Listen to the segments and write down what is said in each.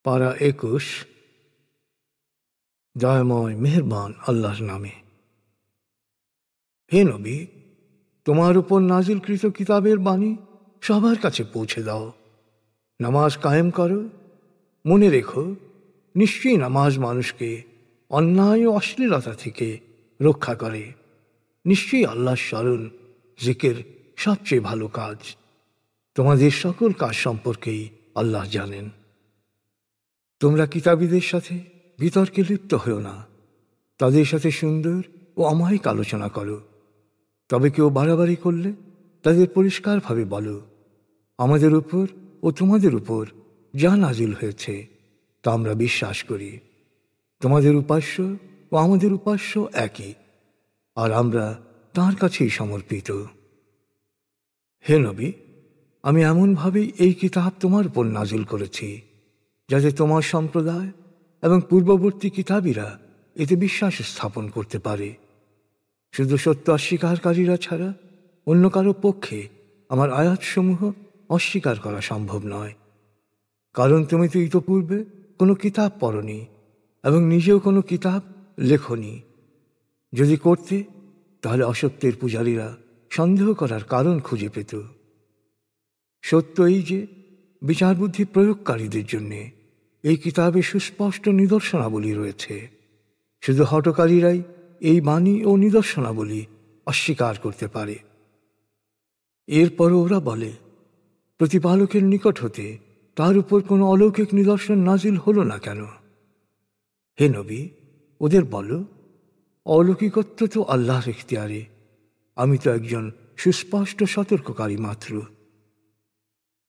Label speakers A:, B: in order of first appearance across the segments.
A: পারা 21। দয়াময় মেহেরবান আল্লাহর নামে। হে নবী, তোমার উপর নাজিলকৃত কিতাবের বাণী সবার কাছে পৌঁছে দাও। নামাজ কায়েম করো। মনে রেখো, নিশ্চয়ই নামাজ মানুষকে অন্যায় ও অশ্লীলতা থেকে রক্ষা করে। নিশ্চয়ই আল্লাহর স্মরণ জিকির সবচেয়ে ভালো কাজ। তোমাদের সকল কাজ সম্পর্কেই আল্লাহ জানেন। তোমরা কিতাবীদের সাথে বিতর্কে লিপ্ত হও না। তাদের সাথে সুন্দর ও অমায়িক আলোচনা করো। তবে কেউ বাড়াবাড়ি করলে তাদের পরিষ্কারভাবে বলো, আমাদের উপর ও তোমাদের উপর যা নাজিল হয়েছে তা আমরা বিশ্বাস করি। তোমাদের উপাস্য ও আমাদের উপাস্য একই, আর আমরা তাঁর কাছেই সমর্পিত। হে নবী, আমি এমনভাবেই এই কিতাব তোমার উপর নাজিল করেছি যাতে তোমার সম্প্রদায় এবং পূর্ববর্তী কিতাবীরা এতে বিশ্বাস স্থাপন করতে পারে। শুধু সত্য অস্বীকারীরা ছাড়া অন্য কারো পক্ষে আমার আয়াতসমূহ অস্বীকার করা সম্ভব নয়। কারণ তুমি তো ইতপূর্বে কোনো কিতাব পড়নি এবং নিজেও কোনো কিতাব লেখনি। যদি করতে, তাহলে অসত্যের পূজারীরা সন্দেহ করার কারণ খুঁজে পেত। সত্য এই যে বিচার বুদ্ধি প্রয়োগকারীদের জন্যে এই কিতাবে সুস্পষ্ট নিদর্শনাবলী রয়েছে। শুধু হঠকারীরাই এই বাণী ও নিদর্শনাবলী অস্বীকার করতে পারে। এরপরও ওরা বলে, প্রতিপালকের নিকট হতে তার উপর কোনো অলৌকিক নিদর্শন নাজিল হলো না কেন? হে নবী, ওদের বলো, অলৌকিকত্ব তো আল্লাহর ইখতিয়ারে। আমি তো একজন সুস্পষ্ট সতর্ককারী মাত্র।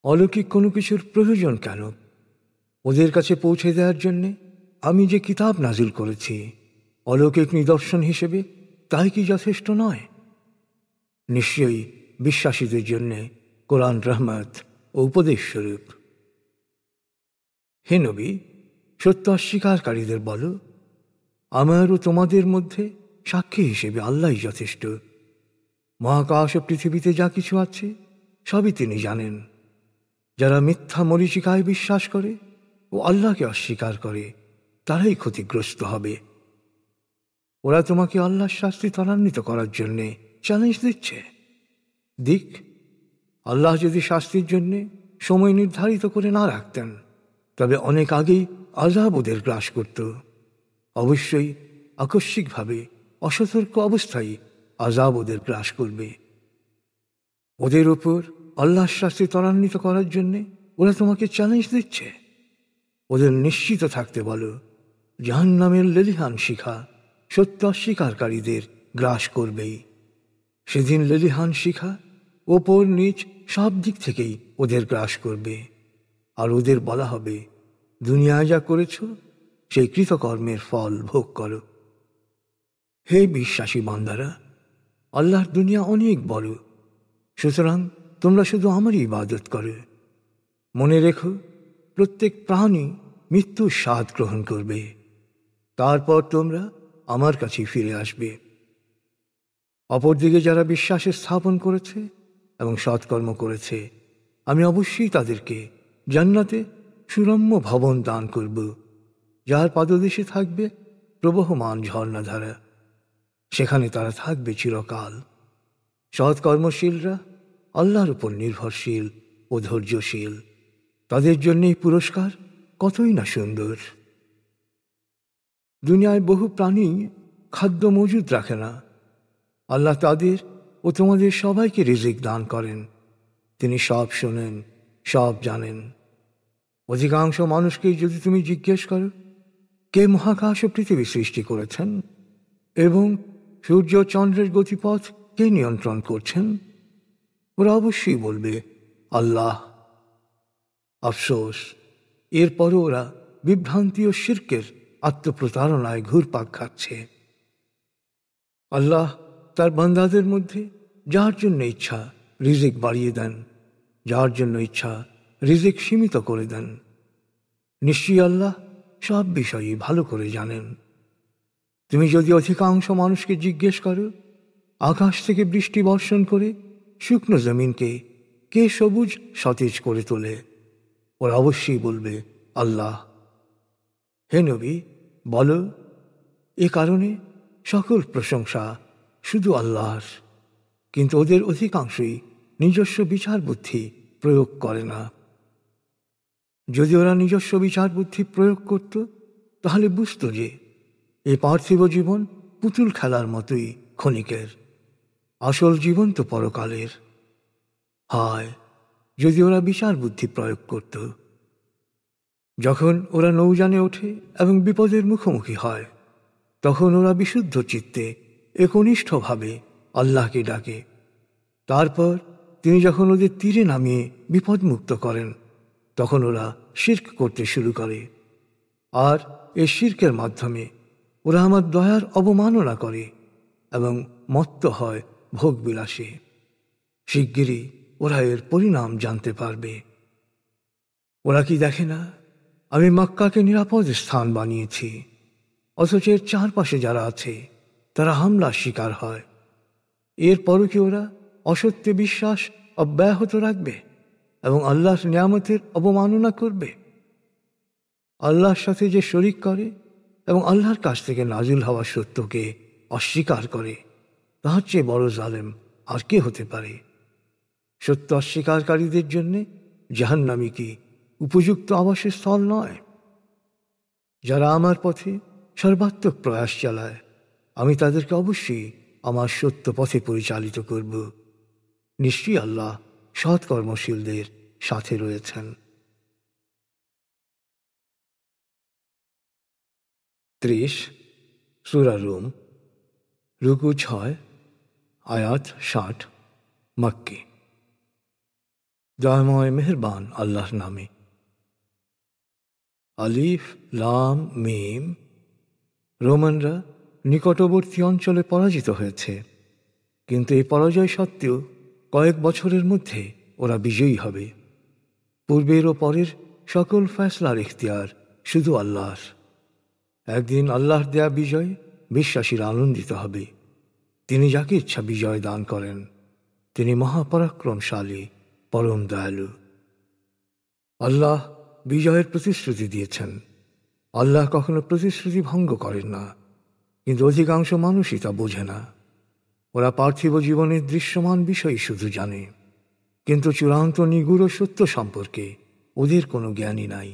A: অলৌকিক কোনো কিছুর প্রয়োজন কেন? ওদের কাছে পৌঁছে দেওয়ার জন্যে আমি যে কিতাব নাজিল করেছি অলৌকিক নিদর্শন হিসেবে, তাই কি যথেষ্ট নয়? নিশ্চয়ই বিশ্বাসীদের জন্যে কোরআন রহমত ও উপদেশ স্বরূপ। হে নবী, সত্য অস্বীকারীদের বলো, আমার ও তোমাদের মধ্যে সাক্ষী হিসেবে আল্লাহই যথেষ্ট। মহাকাশ ও পৃথিবীতে যা কিছু আছে সবই তিনি জানেন। যারা মিথ্যা মরীচিকায় বিশ্বাস করে ও আল্লাহকে অস্বীকার করে তারাই ক্ষতিগ্রস্ত হবে। ওরা তোমাকে আল্লাহর শাস্তি ত্বরান্বিত করার জন্যে চ্যালেঞ্জ দিচ্ছে। দিক, আল্লাহ যদি শাস্তির জন্যে সময় নির্ধারিত করে না রাখতেন, তবে অনেক আগেই আযাব ওদের গ্রাস করত। অবশ্যই আকস্মিকভাবে অসতর্ক অবস্থায় আযাব ওদের গ্রাস করবে। ওদের উপর আল্লাহর শাস্তি ত্বরান্বিত করার জন্যে ওরা তোমাকে চ্যালেঞ্জ দিচ্ছে। ওদের নিশ্চিত থাকতে বলো, জাহান্নামের লেলিহান শিখা সত্য অস্বীকারীদের গ্রাস করবেই। সেদিন লেলিহান শিখা ওপর নিচ সব দিক থেকেই ওদের গ্রাস করবে। আর ওদের বলা হবে, দুনিয়ায় যা করেছ সেই কৃতকর্মের ফল ভোগ করো। হে বিশ্বাসী বান্দারা, আল্লাহর দুনিয়া অনেক বড়, সুতরাং তোমরা শুধু আমারই ইবাদত করো। মনে রেখো, প্রত্যেক প্রাণী মৃত্যুর স্বাদ গ্রহণ করবে, তারপর তোমরা আমার কাছে ফিরে আসবে। অপরদিকে যারা বিশ্বাস স্থাপন করেছে এবং সৎকর্ম করেছে, আমি অবশ্যই তাদেরকে জান্নাতে সুরম্য ভবন দান করব, যার পাদদেশে থাকবে প্রবহমান ঝর্ণাধারা। সেখানে তারা থাকবে চিরকাল। সৎকর্মশীলরা আল্লাহর উপর নির্ভরশীল ও ধৈর্যশীল, তাদের জন্যই পুরস্কার কতই না সুন্দর। দুনিয়ায় বহু প্রাণী খাদ্য মজুদ রাখে না। আল্লাহ তাদের ও তোমাদের সবাইকে রিজিক দান করেন। তিনি সব শোনেন, সব জানেন। অধিকাংশ মানুষকে যদি তুমি জিজ্ঞেস করো, কে মহাকাশ ও পৃথিবী সৃষ্টি করেছেন এবং সূর্য চন্দ্রের গতিপথ কে নিয়ন্ত্রণ করছেন, ওরা অবশ্যই বলবে, আল্লাহ। আফসোস, এরপরও ওরা বিভ্রান্তি ও শিরকের আত্মপ্রতারণায় ঘুরপাক খাচ্ছে। আল্লাহ তার বান্দাদের মধ্যে যার জন্য ইচ্ছা রিজিক বাড়িয়ে দেন, যার জন্য ইচ্ছা রিজিক সীমিত করে দেন। নিশ্চয়ই আল্লাহ সব বিষয়ে ভালো করে জানেন। তুমি যদি অধিকাংশ মানুষকে জিজ্ঞেস করো, আকাশ থেকে বৃষ্টি বর্ষণ করে শুকনো জমিনকে কে সবুজ সতেজ করে তোলে, ওরা অবশ্যই বলবে, আল্লাহ। হে নবী, বলো, এ কারণে সকল প্রশংসা শুধু আল্লাহর, কিন্তু ওদের অধিকাংশই নিজস্ব বিচার বুদ্ধি প্রয়োগ করে না। যদি ওরা নিজস্ব বিচার বুদ্ধি প্রয়োগ করত, তাহলে বুঝত যে এই পার্থিব জীবন পুতুল খেলার মতোই ক্ষণিকের, আসল জীবন তো পরকালের। হায়, যদি ওরা বিচার বুদ্ধি প্রয়োগ করত! যখন ওরা নৌযানে ওঠে এবং বিপদের মুখোমুখি হয়, তখন ওরা বিশুদ্ধ চিত্তে একনিষ্ঠভাবে আল্লাহকে ডাকে। তারপর তিনি যখন ওদের তীরে নামিয়ে বিপদমুক্ত করেন, তখন ওরা শিরক করতে শুরু করে। আর এই শিরকের মাধ্যমে ওরা আমার দয়ার অবমাননা করে এবং মত্ত হয় ভোগবিলাসে। শিগগিরই ওরা এর পরিণাম জানতে পারবে। ওরা কি দেখে না, আমি মক্কাকে নিরাপদ স্থান বানিয়েছি, অথচ এর চারপাশে যারা আছে তারা হামলার শিকার হয়। এরপরও কি ওরা অসত্যে বিশ্বাস অব্যাহত রাখবে এবং আল্লাহর নিয়ামতের অবমাননা করবে? আল্লাহর সাথে যে শরিক করে এবং আল্লাহর কাছ থেকে নাজিল হওয়া সত্যকে অস্বীকার করে, তার চেয়ে বড় জালেম আর কে হতে পারে? সত্য অস্বীকারীদের জন্য জাহান্নামী কি উপযুক্ত আবাসের স্থল নয়? যারা আমার পথে সর্বাত্মক প্রয়াস চালায়, আমি তাদেরকে অবশ্যই আমার সত্য পথে পরিচালিত করব। নিশ্চয়ই আল্লাহ সৎকর্মশীলদের সাথে রয়েছেন। 30 সূরা রুম, রুকু 6, আয়াত 60, মক্কি। দয়াময় মেহেরবান আল্লাহর নামে। আলিফ লাম মিম। রোমানরা নিকটবর্তী অঞ্চলে পরাজিত হয়েছে, কিন্তু এই পরাজয় সত্ত্বেও কয়েক বছরের মধ্যে ওরা বিজয়ী হবে। পূর্বের ও পরের সকল ফয়সলার ইখতিয়ার শুধু আল্লাহর। একদিন আল্লাহর দেয়া বিজয় বিশ্বাসীরা আনন্দিত হবে। তিনি যাকে ইচ্ছা বিজয় দান করেন। তিনি মহাপরাক্রমশালী, পরম দয়ালু। আল্লাহ বিজয়ের প্রতিশ্রুতি দিয়েছেন। আল্লাহ কখনো প্রতিশ্রুতি ভঙ্গ করেন না, কিন্তু অধিকাংশ মানুষই তা বোঝে না। ওরা পার্থিব জীবনের দৃশ্যমান বিষয় শুধু জানে, কিন্তু চূড়ান্ত নিগূঢ় সত্য সম্পর্কে ওদের কোনো জ্ঞানই নাই।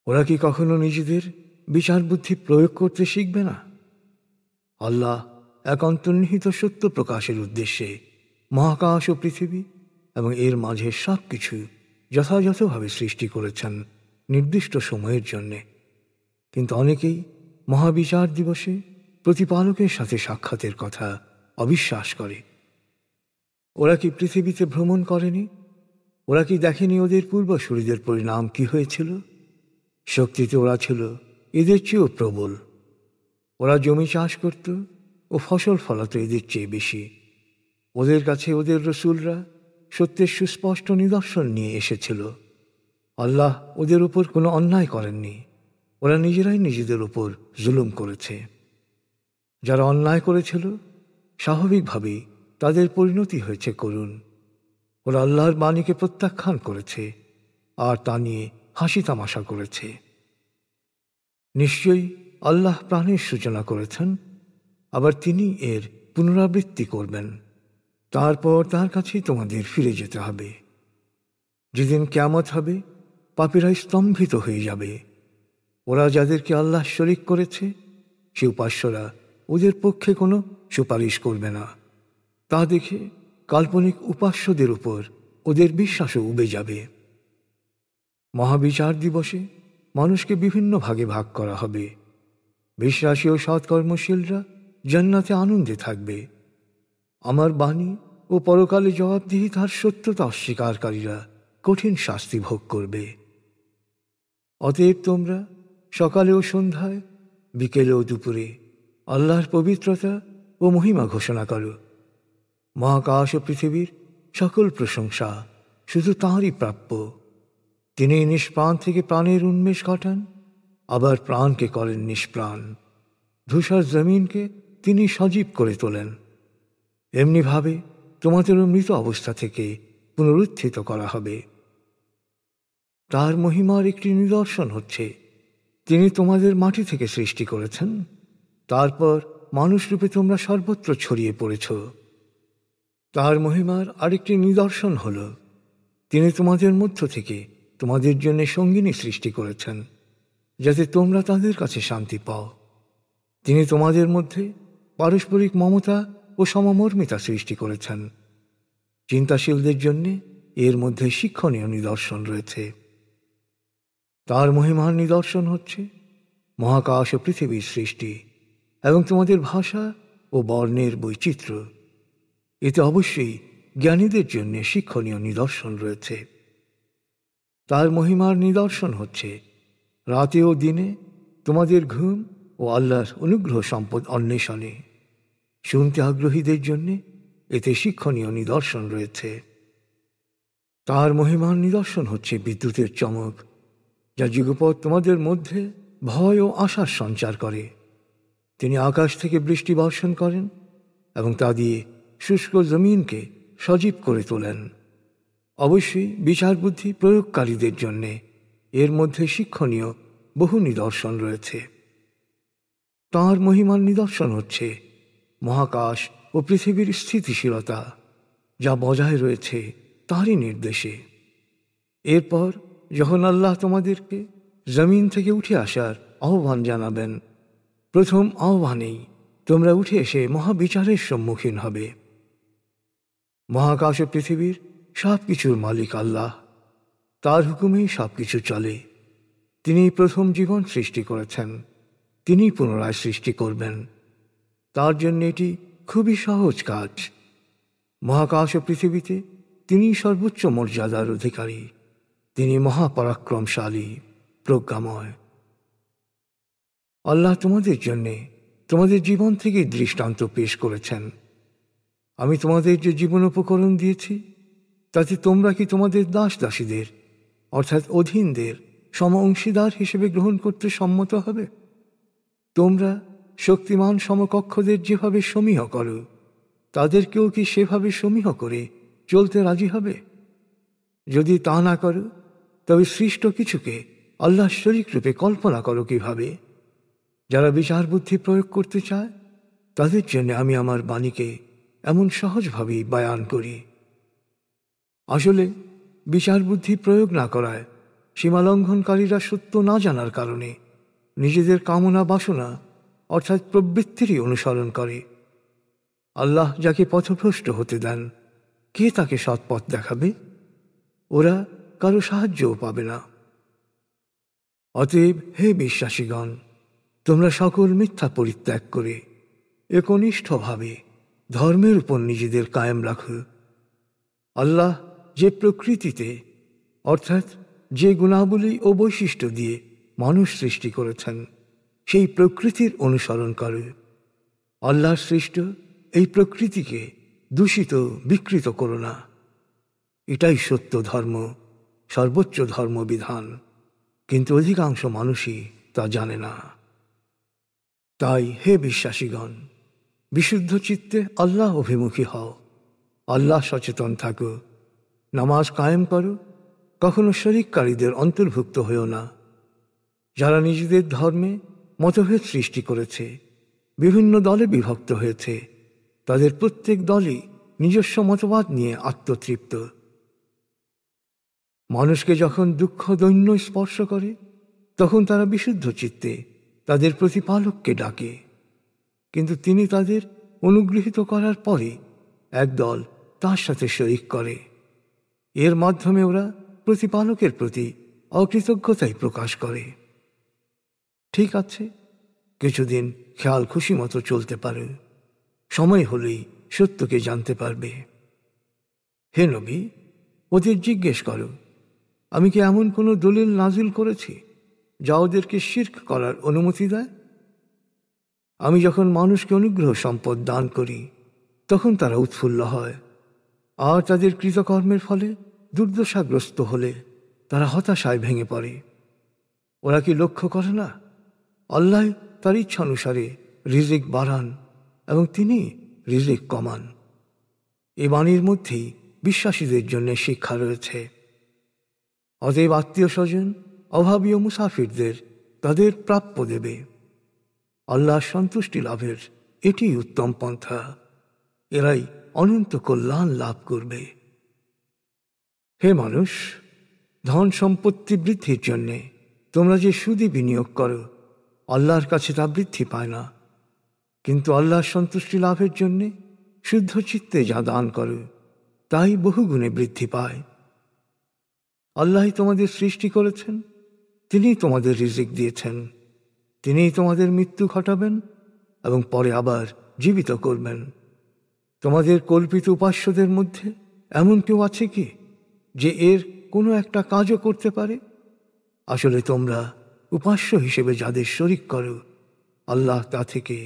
A: ওরা কি কখনো নিজেদের বিচার বুদ্ধি প্রয়োগ করতে শিখবে না? আল্লাহ এক অন্তর্নিহিত সত্য প্রকাশের উদ্দেশ্যে মহাকাশ ও পৃথিবী এবং এর মাঝে সব কিছু যথাযথভাবে সৃষ্টি করেছেন নির্দিষ্ট সময়ের জন্যে। কিন্তু অনেকেই মহাবিচার দিবসে প্রতিপালকের সাথে সাক্ষাতের কথা অবিশ্বাস করে। ওরা কি পৃথিবীতে ভ্রমণ করেনি? ওরা কি দেখেনি ওদের পূর্বসূরীদের পরিণাম কি হয়েছিল? শক্তিতে ওরা ছিল এদের চেয়েও প্রবল। ওরা জমি চাষ করত ও ফসল ফলাত এদের চেয়ে বেশি। ওদের কাছে ওদের রসুলরা সত্যের সুস্পষ্ট নিদর্শন নিয়ে এসেছিল। আল্লাহ ওদের উপর কোনো অন্যায় করেননি। ওরা নিজেরাই নিজেদের উপর জুলুম করেছে। যারা অন্যায় করেছিল, স্বাভাবিকভাবেই তাদের পরিণতি হয়েছে করুণ। ওরা আল্লাহর বাণীকে প্রত্যাখ্যান করেছে আর তা নিয়ে হাসি তামাশা করেছে। নিশ্চয়ই আল্লাহ প্রাণের সূচনা করেছেন, আবার তিনি এর পুনরাবৃত্তি করবেন। তারপর তার কাছেই তোমাদের ফিরে যেতে হবে। যেদিন কিয়ামত হবে, পাপীরা স্তম্ভিত হয়ে যাবে। ওরা যাদেরকে আল্লাহ শরীক করেছে, সে উপাস্যরা ওদের পক্ষে কোনো সুপারিশ করবে না। তা দেখে কাল্পনিক উপাস্যদের উপর ওদের বিশ্বাসও উবে যাবে। মহাবিচার দিবসে মানুষকে বিভিন্ন ভাগে ভাগ করা হবে। বিশ্বাসী ও সৎকর্মশীলরা জান্নাতে আনন্দে থাকবে। আমার বাণী ও পরকালে জবাবদিহিতার সত্যতা অস্বীকারীরা কঠিন শাস্তি ভোগ করবে। অতএব তোমরা সকালে ও সন্ধ্যায়, বিকেলে ও দুপুরে আল্লাহর পবিত্রতা ও মহিমা ঘোষণা করো। মহাকাশ ও পৃথিবীর সকল প্রশংসা শুধু তাঁরই প্রাপ্য। তিনি নিষ্প্রাণ থেকে প্রাণের উন্মেষ ঘটান, আবার প্রাণকে করেন নিষ্প্রাণ। ধূসর জমিনকে তিনি সজীব করে তোলেন। এমনিভাবে তোমাদেরও মৃত অবস্থা থেকে পুনরুত্থিত করা হবে। তার মহিমার একটি নিদর্শন হচ্ছে, তিনি তোমাদের মাটি থেকে সৃষ্টি করেছেন, তারপর মানুষরূপে তোমরা সর্বত্র ছড়িয়ে পড়েছ। তার মহিমার আরেকটি নিদর্শন হল তিনি তোমাদের মধ্য থেকে তোমাদের জন্য সঙ্গিনী সৃষ্টি করেছেন, যাতে তোমরা তাদের কাছে শান্তি পাও। তিনি তোমাদের মধ্যে পারস্পরিক মমতা ও সমমর্মিতা সৃষ্টি করেছেন। চিন্তাশীলদের জন্য এর মধ্যে শিক্ষণীয় নিদর্শন রয়েছে। তার মহিমার নিদর্শন হচ্ছে মহাকাশ ও পৃথিবীর সৃষ্টি এবং তোমাদের ভাষা ও বর্ণের বৈচিত্র্য। এতে অবশ্যই জ্ঞানীদের জন্য শিক্ষণীয় নিদর্শন রয়েছে। তার মহিমার নিদর্শন হচ্ছে রাতে ও দিনে তোমাদের ঘুম ও আল্লাহর অনুগ্রহ সম্পদ অন্বেষণে। শুনতে আগ্রহীদের জন্য এতে শিক্ষণীয় নিদর্শন রয়েছে। তার মহিমার নিদর্শন হচ্ছে বিদ্যুতের চমক, যা যুগপৎ তোমাদের মধ্যে ভয় ও আশার সঞ্চার করে। তিনি আকাশ থেকে বৃষ্টি বর্ষণ করেন এবং তা দিয়ে শুষ্ক জমিনকে সজীব করে তোলেন। অবশ্যই বিচার বুদ্ধি প্রয়োগকারীদের জন্যে এর মধ্যে শিক্ষণীয় বহু নিদর্শন রয়েছে। তাঁর মহিমার নিদর্শন হচ্ছে মহাকাশ ও পৃথিবীর স্থিতিশীলতা, যা বজায় রয়েছে তাঁরই নির্দেশে। এরপর যখন আল্লাহ তোমাদেরকে জমিন থেকে উঠে আসার আহ্বান জানাবেন, প্রথম আহ্বানেই তোমরা উঠে এসে মহাবিচারের সম্মুখীন হবে। মহাকাশ ও পৃথিবীর সব কিছুর মালিক আল্লাহ, তার হুকুমেই সব কিছু চলে। তিনি প্রথম জীবন সৃষ্টি করেছেন, তিনি পুনরায় সৃষ্টি করবেন। তার জন্য এটি খুবই সহজ কাজ। মহাকাশ ও পৃথিবীতে তিনি সর্বোচ্চ মর্যাদার অধিকারী। তিনি মহাপরাক্রমশালী, প্রজ্ঞাময়। আল্লাহ তোমাদের জন্যে তোমাদের জীবন থেকে দৃষ্টান্ত পেশ করেছেন। আমি তোমাদের যে জীবন উপকরণ দিয়েছি, তাতে তোমরা কি তোমাদের দাস দাসীদের অর্থাৎ অধীনদের সম অংশীদার হিসেবে গ্রহণ করতে সম্মত হবে? তোমরা শক্তিমান সমকক্ষদের যেভাবে সমীহ করো, তাদেরকেও কি সেভাবে সমীহ করে চলতে রাজি হবে? যদি তা না করো, তবে সৃষ্ট কিছুকে আল্লাহ শরীক রূপে কল্পনা করো কিভাবে? যারা বিচার বুদ্ধি প্রয়োগ করতে চায়, তাদের জন্য আমি আমার বাণীকে এমন সহজভাবেই বায়ান করি। আসলে বিচার বুদ্ধি প্রয়োগ না করায় সীমালঙ্ঘনকারীরা সত্য না জানার কারণে নিজেদের কামনা বাসনা অর্থাৎ প্রবৃত্তিরই অনুসরণ করে। আল্লাহ যাকে পথভ্রষ্ট হতে দেন, কে তাকে সৎপথ দেখাবে? ওরা কারো সাহায্যও পাবে না। অতএব হে বিশ্বাসীগণ, তোমরা সকল মিথ্যা পরিত্যাগ করে একনিষ্ঠভাবে ধর্মের উপর নিজেদের কায়েম রাখো। আল্লাহ যে প্রকৃতিতে অর্থাৎ যে গুণাবলী ও বৈশিষ্ট্য দিয়ে মানুষ সৃষ্টি করেছেন, সেই প্রকৃতির অনুসরণ করে। আল্লাহর সৃষ্ট এই প্রকৃতিকে দূষিত বিকৃত করো না। এটাই সত্য ধর্ম, সর্বোচ্চ ধর্মবিধান, কিন্তু অধিকাংশ মানুষই তা জানে না। তাই হে বিশ্বাসীগণ, বিশুদ্ধ চিত্তে আল্লাহ অভিমুখী হও, আল্লাহ সচেতন থাকো, নামাজ কায়েম করো, কখনো শরিককারীদের অন্তর্ভুক্ত হয়েও না। যারা নিজেদের ধর্মে মতভেদ সৃষ্টি করেছে, বিভিন্ন দলে বিভক্ত হয়েছে, তাদের প্রত্যেক দলই নিজস্ব মতবাদ নিয়ে আত্মতৃপ্ত। মানুষকে যখন দুঃখ দৈন্য স্পর্শ করে, তখন তারা বিশুদ্ধ চিত্তে তাদের প্রতিপালককে ডাকে, কিন্তু তিনি তাদের অনুগৃহীত করার পরে একদল তার সাথে শরিক করে। এর মাধ্যমে ওরা প্রতিপালকের প্রতি অকৃতজ্ঞতাই প্রকাশ করে। ঠিক আছে, কিছুদিন খেয়াল খুশি মতো চলতে পারে, সময় হলেই সত্যকে জানতে পারবে। হে নবী, ওদের জিজ্ঞেস করো, আমি কি এমন কোনো দলিল নাজিল করেছি যা ওদেরকে শিরক করার অনুমতি দেয়? আমি যখন মানুষকে অনুগ্রহ সম্পদ দান করি, তখন তারা উৎফুল্ল হয়, আর তাদের কৃতকর্মের ফলে দুর্দশাগ্রস্ত হলে তারা হতাশায় ভেঙে পড়ে। ওরা কি লক্ষ্য করে না, আল্লাহ তার ইচ্ছা অনুসারে রিজিক বাড়ান এবং তিনি রিজিক কমান? এ বাণীর মধ্যেই বিশ্বাসীদের জন্য শিক্ষা রয়েছে। অতএব আত্মীয় স্বজন, অভাবী ও মুসাফিরদের তাদের প্রাপ্য দেবে। আল্লাহর সন্তুষ্টি লাভের এটি উত্তম পন্থা। এরাই অনন্ত কল্যাণ লাভ করবে। হে মানুষ, ধন সম্পত্তি বৃদ্ধির জন্যে তোমরা যে সুদী বিনিয়োগ করো, আল্লাহর কাছে তা বৃদ্ধি পায় না। কিন্তু আল্লাহর সন্তুষ্টি লাভের জন্যে শুদ্ধ চিত্তে যা দান করো, তাই বহুগুণে বৃদ্ধি পায়। আল্লাহই তোমাদের সৃষ্টি করেছেন, তিনিই তোমাদের রিজিক দিয়েছেন, তিনিই তোমাদের মৃত্যু ঘটাবেন এবং পরে আবার জীবিত করবেন। তোমাদের কল্পিত উপাস্যদের মধ্যে এমন কেউ আছে কি যে এর কোনো একটা কাজও করতে পারে? আসলে তোমরা উপাস্য হিসেবে যাদের শরিক করো, আল্লাহ তা থেকে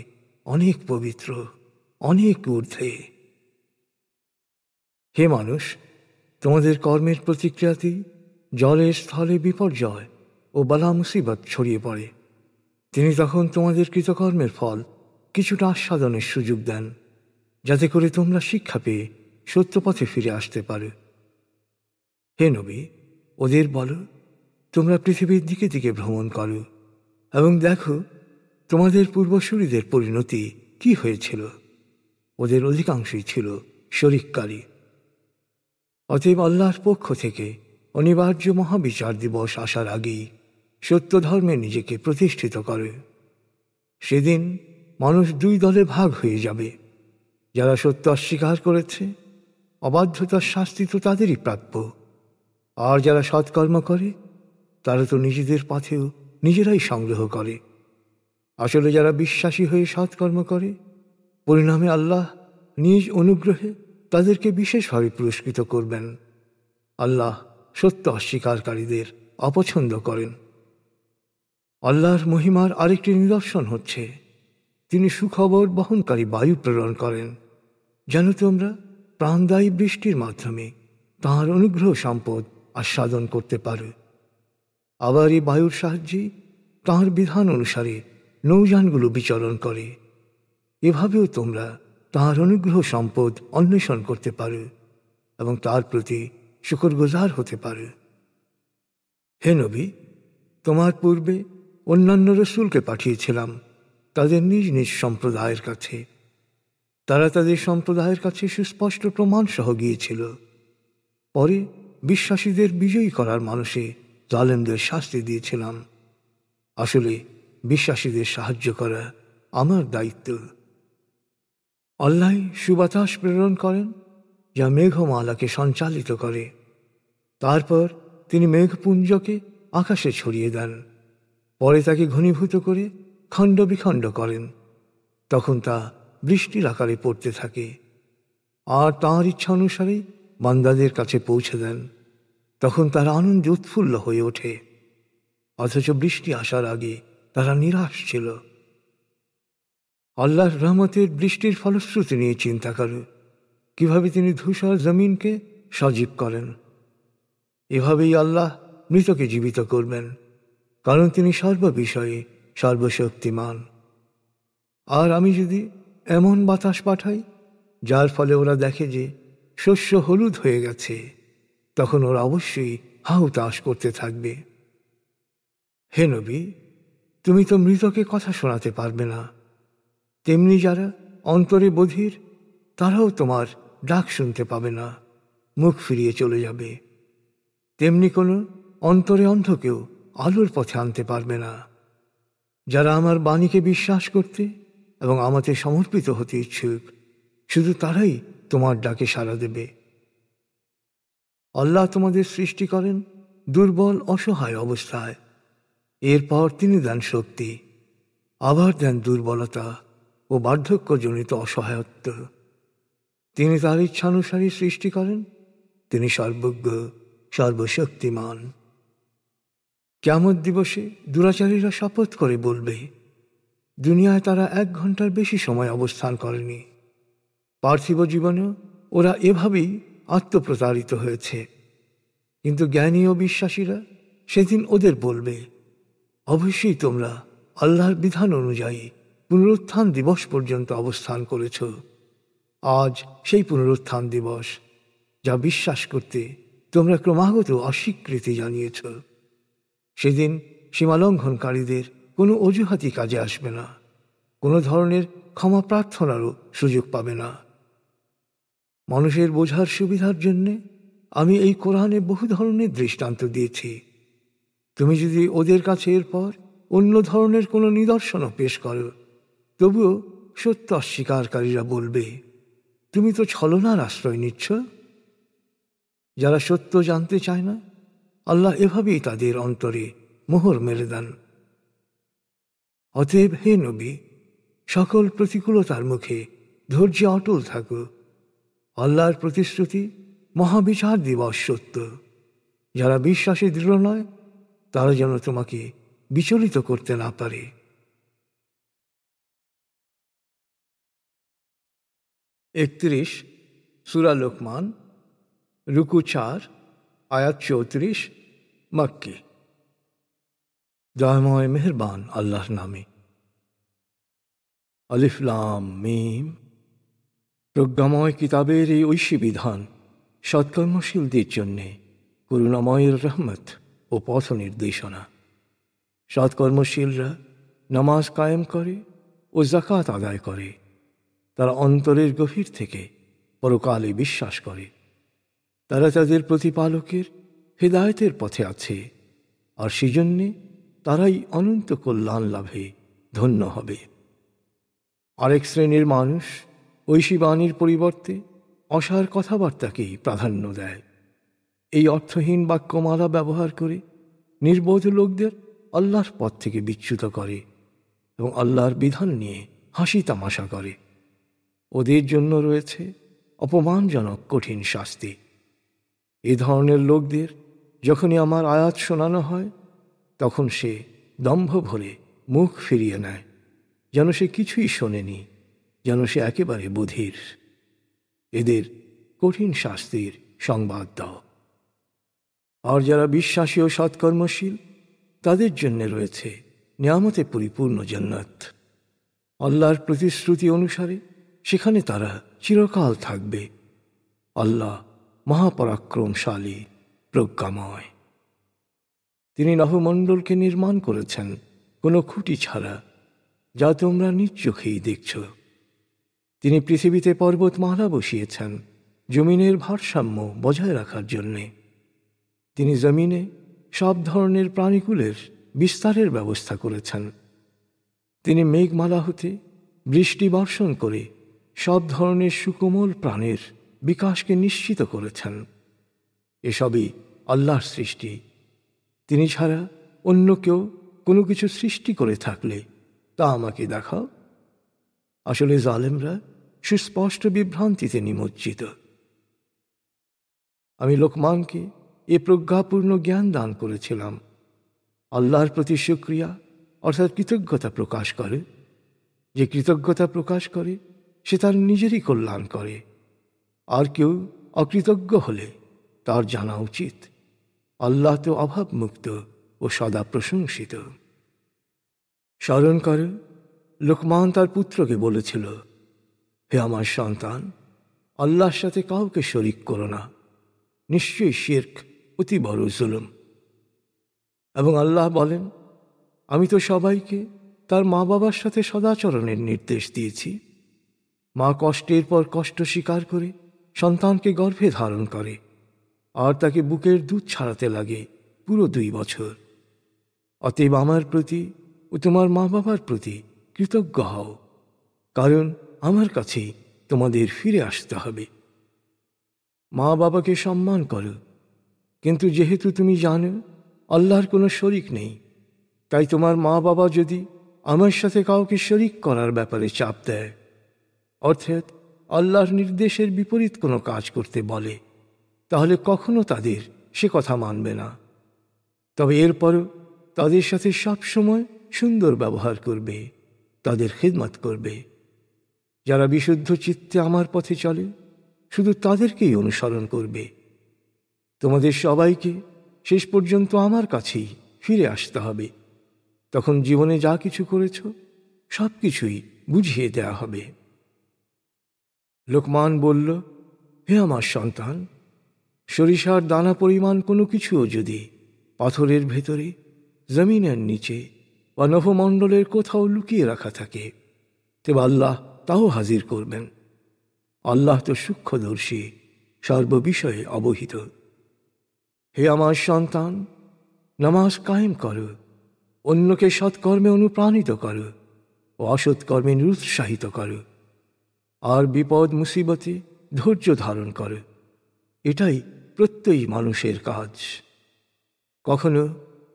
A: অনেক পবিত্র, অনেক ঊর্ধ্বে। হে মানুষ, তোমাদের কর্মের প্রতিক্রিয়াতেই জলে স্থলে বিপর্যয় ও বালা মুসিবত ছড়িয়ে পড়ে। তিনি তখন তোমাদের কৃতকর্মের ফল কিছুটা আস্বাদনের সুযোগ দেন, যাতে করে তোমরা শিক্ষা পেয়ে সত্য পথে ফিরে আসতে পারো। হে নবী, ওদের বলো, তোমরা পৃথিবীর দিকে দিকে ভ্রমণ করো এবং দেখো তোমাদের পূর্বসূরীদের পরিণতি কি হয়েছিল। ওদের অধিকাংশই ছিল শরিককারী। অতএব আল্লাহর পক্ষ থেকে অনিবার্য মহাবিচার দিবস আসার আগেই সত্য ধর্মে নিজেকে প্রতিষ্ঠিত করে। সেদিন মানুষ দুই দলে ভাগ হয়ে যাবে। যারা সত্য অস্বীকার করেছে, অবাধ্যতার শাস্তি তো তাদেরই প্রাপ্য। আর যারা সৎকর্ম করে, তারা তো নিজেদের পথেও নিজেরাই সংগ্রহ করে। আসলে যারা বিশ্বাসী হয়ে সৎকর্ম করে, পরিণামে আল্লাহ নিজ অনুগ্রহে তাদেরকে বিশেষভাবে পুরস্কৃত করবেন। আল্লাহ সত্য অস্বীকারীদের অপছন্দ করেন। আল্লাহর মহিমার আরেকটি নিদর্শন হচ্ছে তিনি সুখবর বহনকারী বায়ু প্রেরণ করেন, যেন তোমরা প্রাণদায়ী বৃষ্টির মাধ্যমে তাঁর অনুগ্রহ সম্পদ আস্বাদন করতে পারো। আবার এই বায়ুর সাহায্যে তাঁর বিধান অনুসারে নৌযানগুলো বিচরণ করে। এভাবেও তোমরা তাঁর অনুগ্রহ সম্পদ অন্বেষণ করতে পারো এবং তার প্রতি শুকরগুজার হতে পারো। হে নবী, তোমার পূর্বে অন্যান্য রসুলকে পাঠিয়েছিলাম তাদের নিজ নিজ সম্প্রদায়ের কাছে। তারা তাদের সম্প্রদায়ের কাছে সুস্পষ্ট প্রমাণ সহ গিয়েছিল। পরে বিশ্বাসীদের বিজয়ী করার মানুষে জালেমদের শাস্তি দিয়েছিলাম। আসলে বিশ্বাসীদের সাহায্য করা আমার দায়িত্ব। আল্লাহ সুবাতাস প্রেরণ করেন, যা মেঘমালাকে সঞ্চালিত করে। তারপর তিনি মেঘপুঞ্জকে আকাশে ছড়িয়ে দেন। পরে তাকে ঘনীভূত করে খণ্ড বিখণ্ড করেন। তখন তা বৃষ্টির আকারে পড়তে থাকে, আর তাঁর ইচ্ছা অনুসারে বান্দাদের কাছে পৌঁছে দেন। তখন তারা আনন্দে উৎফুল্ল হয়ে ওঠে। অথচ বৃষ্টি আসার আগে তারা নিরাশ ছিল। আল্লাহর রহমতের বৃষ্টির ফলশ্রুতি নিয়ে চিন্তা করো, কিভাবে তিনি ধূসর জমিনকে সজীব করেন। এভাবেই আল্লাহ মৃতকে জীবিত করবেন, কারণ তিনি সর্ববিষয়ে সর্বশক্তিমান। আর আমি যদি এমন বাতাস পাঠাই যার ফলে ওরা দেখে যে শস্য হলুদ হয়ে গেছে, তখন ওরা অবশ্যই হাহুতাশ করতে থাকবে। হে নবী, তুমি তো মৃতকে কথা শোনাতে পারবে না, তেমনি যারা অন্তরে বধির তারাও তোমার ডাক শুনতে পাবে না, মুখ ফিরিয়ে চলে যাবে। তেমনি কোনো অন্তরে অন্ধকেও আলোর পথে আনতে পারবে না। যারা আমার বাণীকে বিশ্বাস করতে এবং আমাকে সমর্পিত হতে ইচ্ছুক, শুধু তারাই তোমার ডাকে সাড়া দেবে। আল্লাহ তোমাদের সৃষ্টি করেন দুর্বল অসহায় অবস্থায়, এরপর তিনি দেন শক্তি, আবার দেন দুর্বলতা ও বার্ধক্যজনিত অসহায়ত্ব। তিনি তার ইচ্ছানুসারী সৃষ্টি করেন, তিনি সর্বজ্ঞ, সর্বশক্তিমান। কিয়ামত দিবসে দুরাচারীরা শপথ করে বলবে, দুনিয়ায় তারা 1 ঘন্টার বেশি সময় অবস্থান করেনি। পার্থিব জীবনেও ওরা এভাবেই আত্মপ্রতারিত হয়েছে। কিন্তু জ্ঞানী ও বিশ্বাসীরা সেদিন ওদের বলবে, অবশ্যই তোমরা আল্লাহর বিধান অনুযায়ী পুনরুত্থান দিবস পর্যন্ত অবস্থান করেছ। আজ সেই পুনরুত্থান দিবস, যা বিশ্বাস করতে তোমরা ক্রমাগত অস্বীকৃতি জানিয়েছ। সেদিন সীমালঙ্ঘনকারীদের কোনো অজুহাতই কাজে আসবে না, কোনো ধরনের ক্ষমা প্রার্থনারও সুযোগ পাবে না। মানুষের বোঝার সুবিধার জন্যে আমি এই কোরআনে বহু ধরনের দৃষ্টান্ত দিয়েছি। তুমি যদি ওদের কাছে এরপর অন্য ধরনের কোনো নিদর্শনও পেশ করো, তবুও সত্য অস্বীকারীরা বলবে, তুমি তো ছলনার আশ্রয় নিচ্ছ। যারা সত্য জানতে চায় না, আল্লাহ এভাবেই তাদের অন্তরে মোহর মেরে দেন। অতএব হে নবী, সকল প্রতিকূলতার মুখে ধৈর্যে অটল থাকো। আল্লাহর প্রতিশ্রুতি মহাবিচার দিবস সত্য। যারা বিশ্বাসে দৃঢ় নয়, তারা যেন তোমাকে বিচলিত করতে না পারে। 31 সূরা লোকমান, রুকু 4, আয়াত 34, মক্কি। দয়াময় মেহেরবান আল্লাহর নামে। আলিফ লাম মিম। প্রজ্ঞাময় কিতাবের এই ঐশী বিধান সৎকর্মশীলদের জন্যে করুণাময়ের রহমত ও পথ নির্দেশনা। সৎকর্মশীলরা নামাজ কায়েম করে ও যাকাত আদায় করে। তারা অন্তরের গভীর থেকে পরকালে বিশ্বাস করে। তারা তাদের প্রতিপালকের হেদায়েতের পথে আছে, আর সেজন্যে তারাই অনন্ত কল্যাণ লাভে ধন্য হবে। আরেক শ্রেণীর মানুষ ঐশী বাণীর পরিবর্তে অসার কথাবার্তাকেই প্রাধান্য দেয়। এই অর্থহীন বাক্যমালা ব্যবহার করে নির্বোধ লোকদের আল্লাহর পথ থেকে বিচ্যুত করে এবং আল্লাহর বিধান নিয়ে হাসি তামাশা করে। ওদের জন্য রয়েছে অপমানজনক কঠিন শাস্তি। এ ধরনের লোকদের যখনই আমার আয়াত শোনানো হয়, তখন সে দম্ভ ভরে মুখ ফিরিয়ে নেয়, যেন সে কিছুই শোনেনি, যেন সে একেবারে বধির। এদের কঠিন শাস্তির সংবাদ দাও। আর যারা বিশ্বাসী ও সৎকর্মশীল, তাদের জন্য রয়েছে নিয়ামতে পরিপূর্ণ জান্নাত। আল্লাহর প্রতিশ্রুতি অনুসারে সেখানে তারা চিরকাল থাকবে। আল্লাহ মহাপরাক্রমশালী, প্রজ্ঞাময়। তিনি নভমণ্ডলকে নির্মাণ করেছেন কোনো খুঁটি ছাড়া, যা তোমরা নিজ চোখেই দেখছ। তিনি পৃথিবীতে পর্বতমালা বসিয়েছেন জমিনের ভারসাম্য বজায় রাখার জন্যে। তিনি জমিনে সব ধরনের প্রাণীকুলের বিস্তারের ব্যবস্থা করেছেন। তিনি মেঘমালা হতে বৃষ্টি বর্ষণ করে সব ধরনের সুকোমল প্রাণের বিকাশকে নিশ্চিত করেছেন। এসবই আল্লাহর সৃষ্টি। তিনি ছাড়া অন্য কেউ কোনো কিছু সৃষ্টি করে থাকলে তা আমাকে দেখাও। আসলে জালেমরা সুস্পষ্ট বিভ্রান্তিতে নিমজ্জিত। আমি লোকমানকে এ প্রজ্ঞাপূর্ণ জ্ঞান দান করেছিলাম। আল্লাহর প্রতি শুকরিয়া অর্থাৎ কৃতজ্ঞতা প্রকাশ করে। যে কৃতজ্ঞতা প্রকাশ করে সে তার নিজেরই কল্যাণ করে, আর কেউ অকৃতজ্ঞ হলে তার জানা উচিত আল্লাহ তো অভাবমুক্ত ও সদা প্রশংসিত। স্মরণ করে লোকমান তার পুত্রকে বলেছিল, হে আমার সন্তান, আল্লাহর সাথে কাউকে শরিক করো না। নিশ্চয়ই শিরক অতি বড় জুলুম। এবং আল্লাহ বলেন, আমি তো সবাইকে তার মা বাবার সাথে সদাচরণের নির্দেশ দিয়েছি। মা কষ্টের পর কষ্ট স্বীকার করে সন্তানকে গর্ভে ধারণ করে, আর তাকে বুকের দুধ ছাড়াতে লাগে পুরো 2 বছর। অতএব আমার প্রতি ও তোমার মা বাবার প্রতি কৃতজ্ঞ হও, কারণ আমার কাছেই তোমাদের ফিরে আসতে হবে। মা বাবাকে সম্মান করো, কিন্তু যেহেতু তুমি জানো আল্লাহর কোনো শরিক নেই, তাই তোমার মা বাবা যদি আমার সাথে কাউকে শরিক করার ব্যাপারে চাপ দেয়, অর্থাৎ আল্লাহর নির্দেশের বিপরীত কোনো কাজ করতে বলে, তাহলে কখনো তাদের সে কথা মানবে না। তবে এরপরও তাদের সাথে সবসময় সুন্দর ব্যবহার করবে, তাদের খিদমত করবে। যারা বিশুদ্ধ চিত্তে আমার পথে চলে, শুধু তাদেরকেই অনুসরণ করবে। তোমাদের সবাইকে শেষ পর্যন্ত আমার কাছেই ফিরে আসতে হবে। তখন জীবনে যা কিছু করেছ সব কিছুই বুঝিয়ে দেয়া হবে। লোকমান বলল, হে আমার সন্তান, সরিষার দানা পরিমাণ কোনো কিছুও যদি পাথরের ভেতরে জমিনের নিচে বা নভমণ্ডলের কোথাও লুকিয়ে রাখা থাকে, তবে আল্লাহ তাও হাজির করবেন। আল্লাহ তো সূক্ষ্মদর্শী, সর্ববিষয়ে অবহিত। হে আমার সন্তান, নামাজ কায়েম করো, অন্যকে সৎকর্মে অনুপ্রাণিত করো ও অসৎকর্মে নিরুৎসাহিত করো, আর বিপদ মুসিবতে ধৈর্য ধারণ করো। এটাই প্রত্যয়ী মানুষের কাজ। কখনো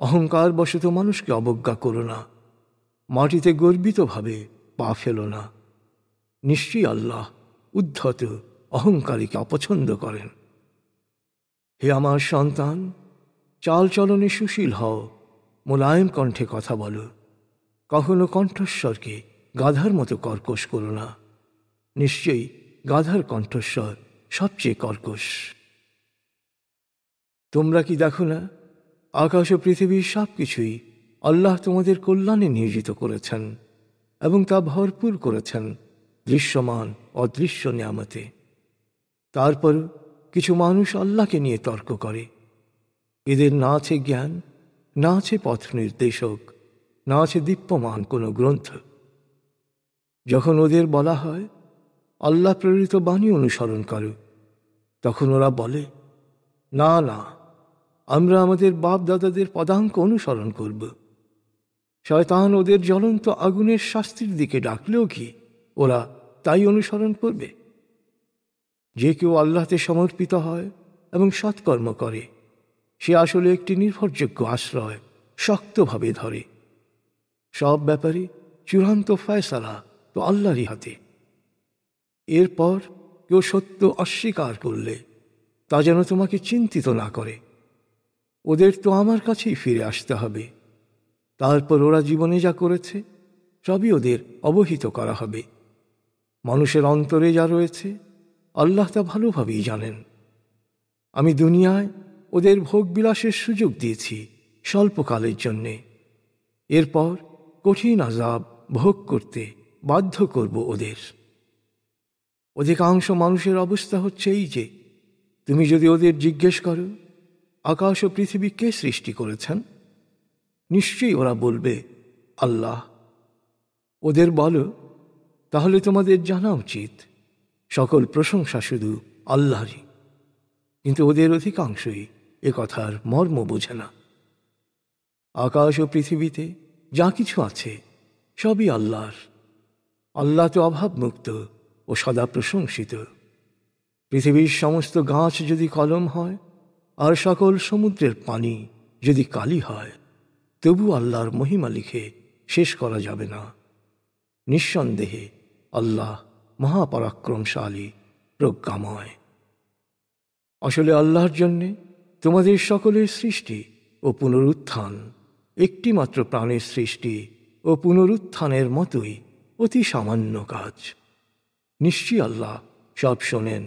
A: অহংকার বশত মানুষকে অবজ্ঞা করো না, মাটিতে গর্বিতভাবে পা ফেলো না। নিশ্চয়ই আল্লাহ উদ্ধত অহংকারীকে অপছন্দ করেন। হে আমার সন্তান, চালচলনে সুশীল হও, মোলায়েম কণ্ঠে কথা বলো। কখনো কণ্ঠস্বরকে গাধার মতো কর্কশ করো না। নিশ্চয়ই গাধার কণ্ঠস্বর সবচেয়ে কর্কশ। তোমরা কি দেখো না, আকাশ ও পৃথিবীর সব কিছুই আল্লাহ তোমাদের কল্যাণে নিয়োজিত করেছেন এবং তা ভরপুর করেছেন দৃশ্যমান অদৃশ্য নিয়ামতে। তারপর কিছু মানুষ আল্লাহকে নিয়ে তর্ক করে। এদের না আছে জ্ঞান, না আছে পথ নির্দেশক, না আছে দীপ্যমান কোনো গ্রন্থ। যখন ওদের বলা হয় আল্লাহ প্রেরিত বাণী অনুসরণ করো, তখন ওরা বলে, না না, আমরা আমাদের বাপ দাদাদের পদাঙ্ক অনুসরণ করব। শয়তান ওদের জ্বলন্ত আগুনের শাস্তির দিকে ডাকলেও কি ওরা তাই অনুসরণ করবে? যে কেউ আল্লাহতে সমর্পিত হয় এবং সৎকর্ম করে, সে আসলে একটি নির্ভরযোগ্য আশ্রয় শক্তভাবে ধরে। সব ব্যাপারে চূড়ান্ত ফয়সালা তো আল্লাহরই হাতে। এরপর কেউ সত্য অস্বীকার করলে তা যেন তোমাকে চিন্তিত না করে। ওদের তো আমার কাছেই ফিরে আসতে হবে। তারপর ওরা জীবনে যা করেছে সবই ওদের অবহিত করা হবে। মানুষের অন্তরে যা রয়েছে আল্লাহ তা ভালোভাবেই জানেন। আমি দুনিয়ায় ওদের ভোগবিলাসের সুযোগ দিয়েছি স্বল্পকালের জন্যে। এরপর কঠিন আযাব ভোগ করতে বাধ্য করব ওদের। অধিকাংশ মানুষের অবস্থা হচ্ছে এই যে, তুমি যদি ওদের জিজ্ঞেস করো আকাশ ও পৃথিবী কে সৃষ্টি করেছেন, নিশ্চয়ই ওরা বলবে আল্লাহ। ওদের বলো, তাহলে তোমাদের জানা উচিত সকল প্রশংসা শুধু আল্লাহরই। কিন্তু ওদের অধিকাংশই এ কথার মর্ম বোঝে না। আকাশ ও পৃথিবীতে যা কিছু আছে সবই আল্লাহর। আল্লাহ তো অভাবমুক্ত ও সদা প্রশংসিত। পৃথিবীর সমস্ত গাছ যদি কলম হয় আর সকল সমুদ্রের পানি যদি কালি হয়, তবু আল্লাহর মহিমা লিখে শেষ করা যাবে না। নিঃসন্দেহে আল্লাহ মহাপরাক্রমশালী, প্রজ্ঞাময়। আসলে আল্লাহর জন্যে তোমাদের সকলের সৃষ্টি ও পুনরুত্থান একটিমাত্র প্রাণের সৃষ্টি ও পুনরুত্থানের মতোই অতি সামান্য কাজ। নিশ্চয়ই আল্লাহ সব শোনেন,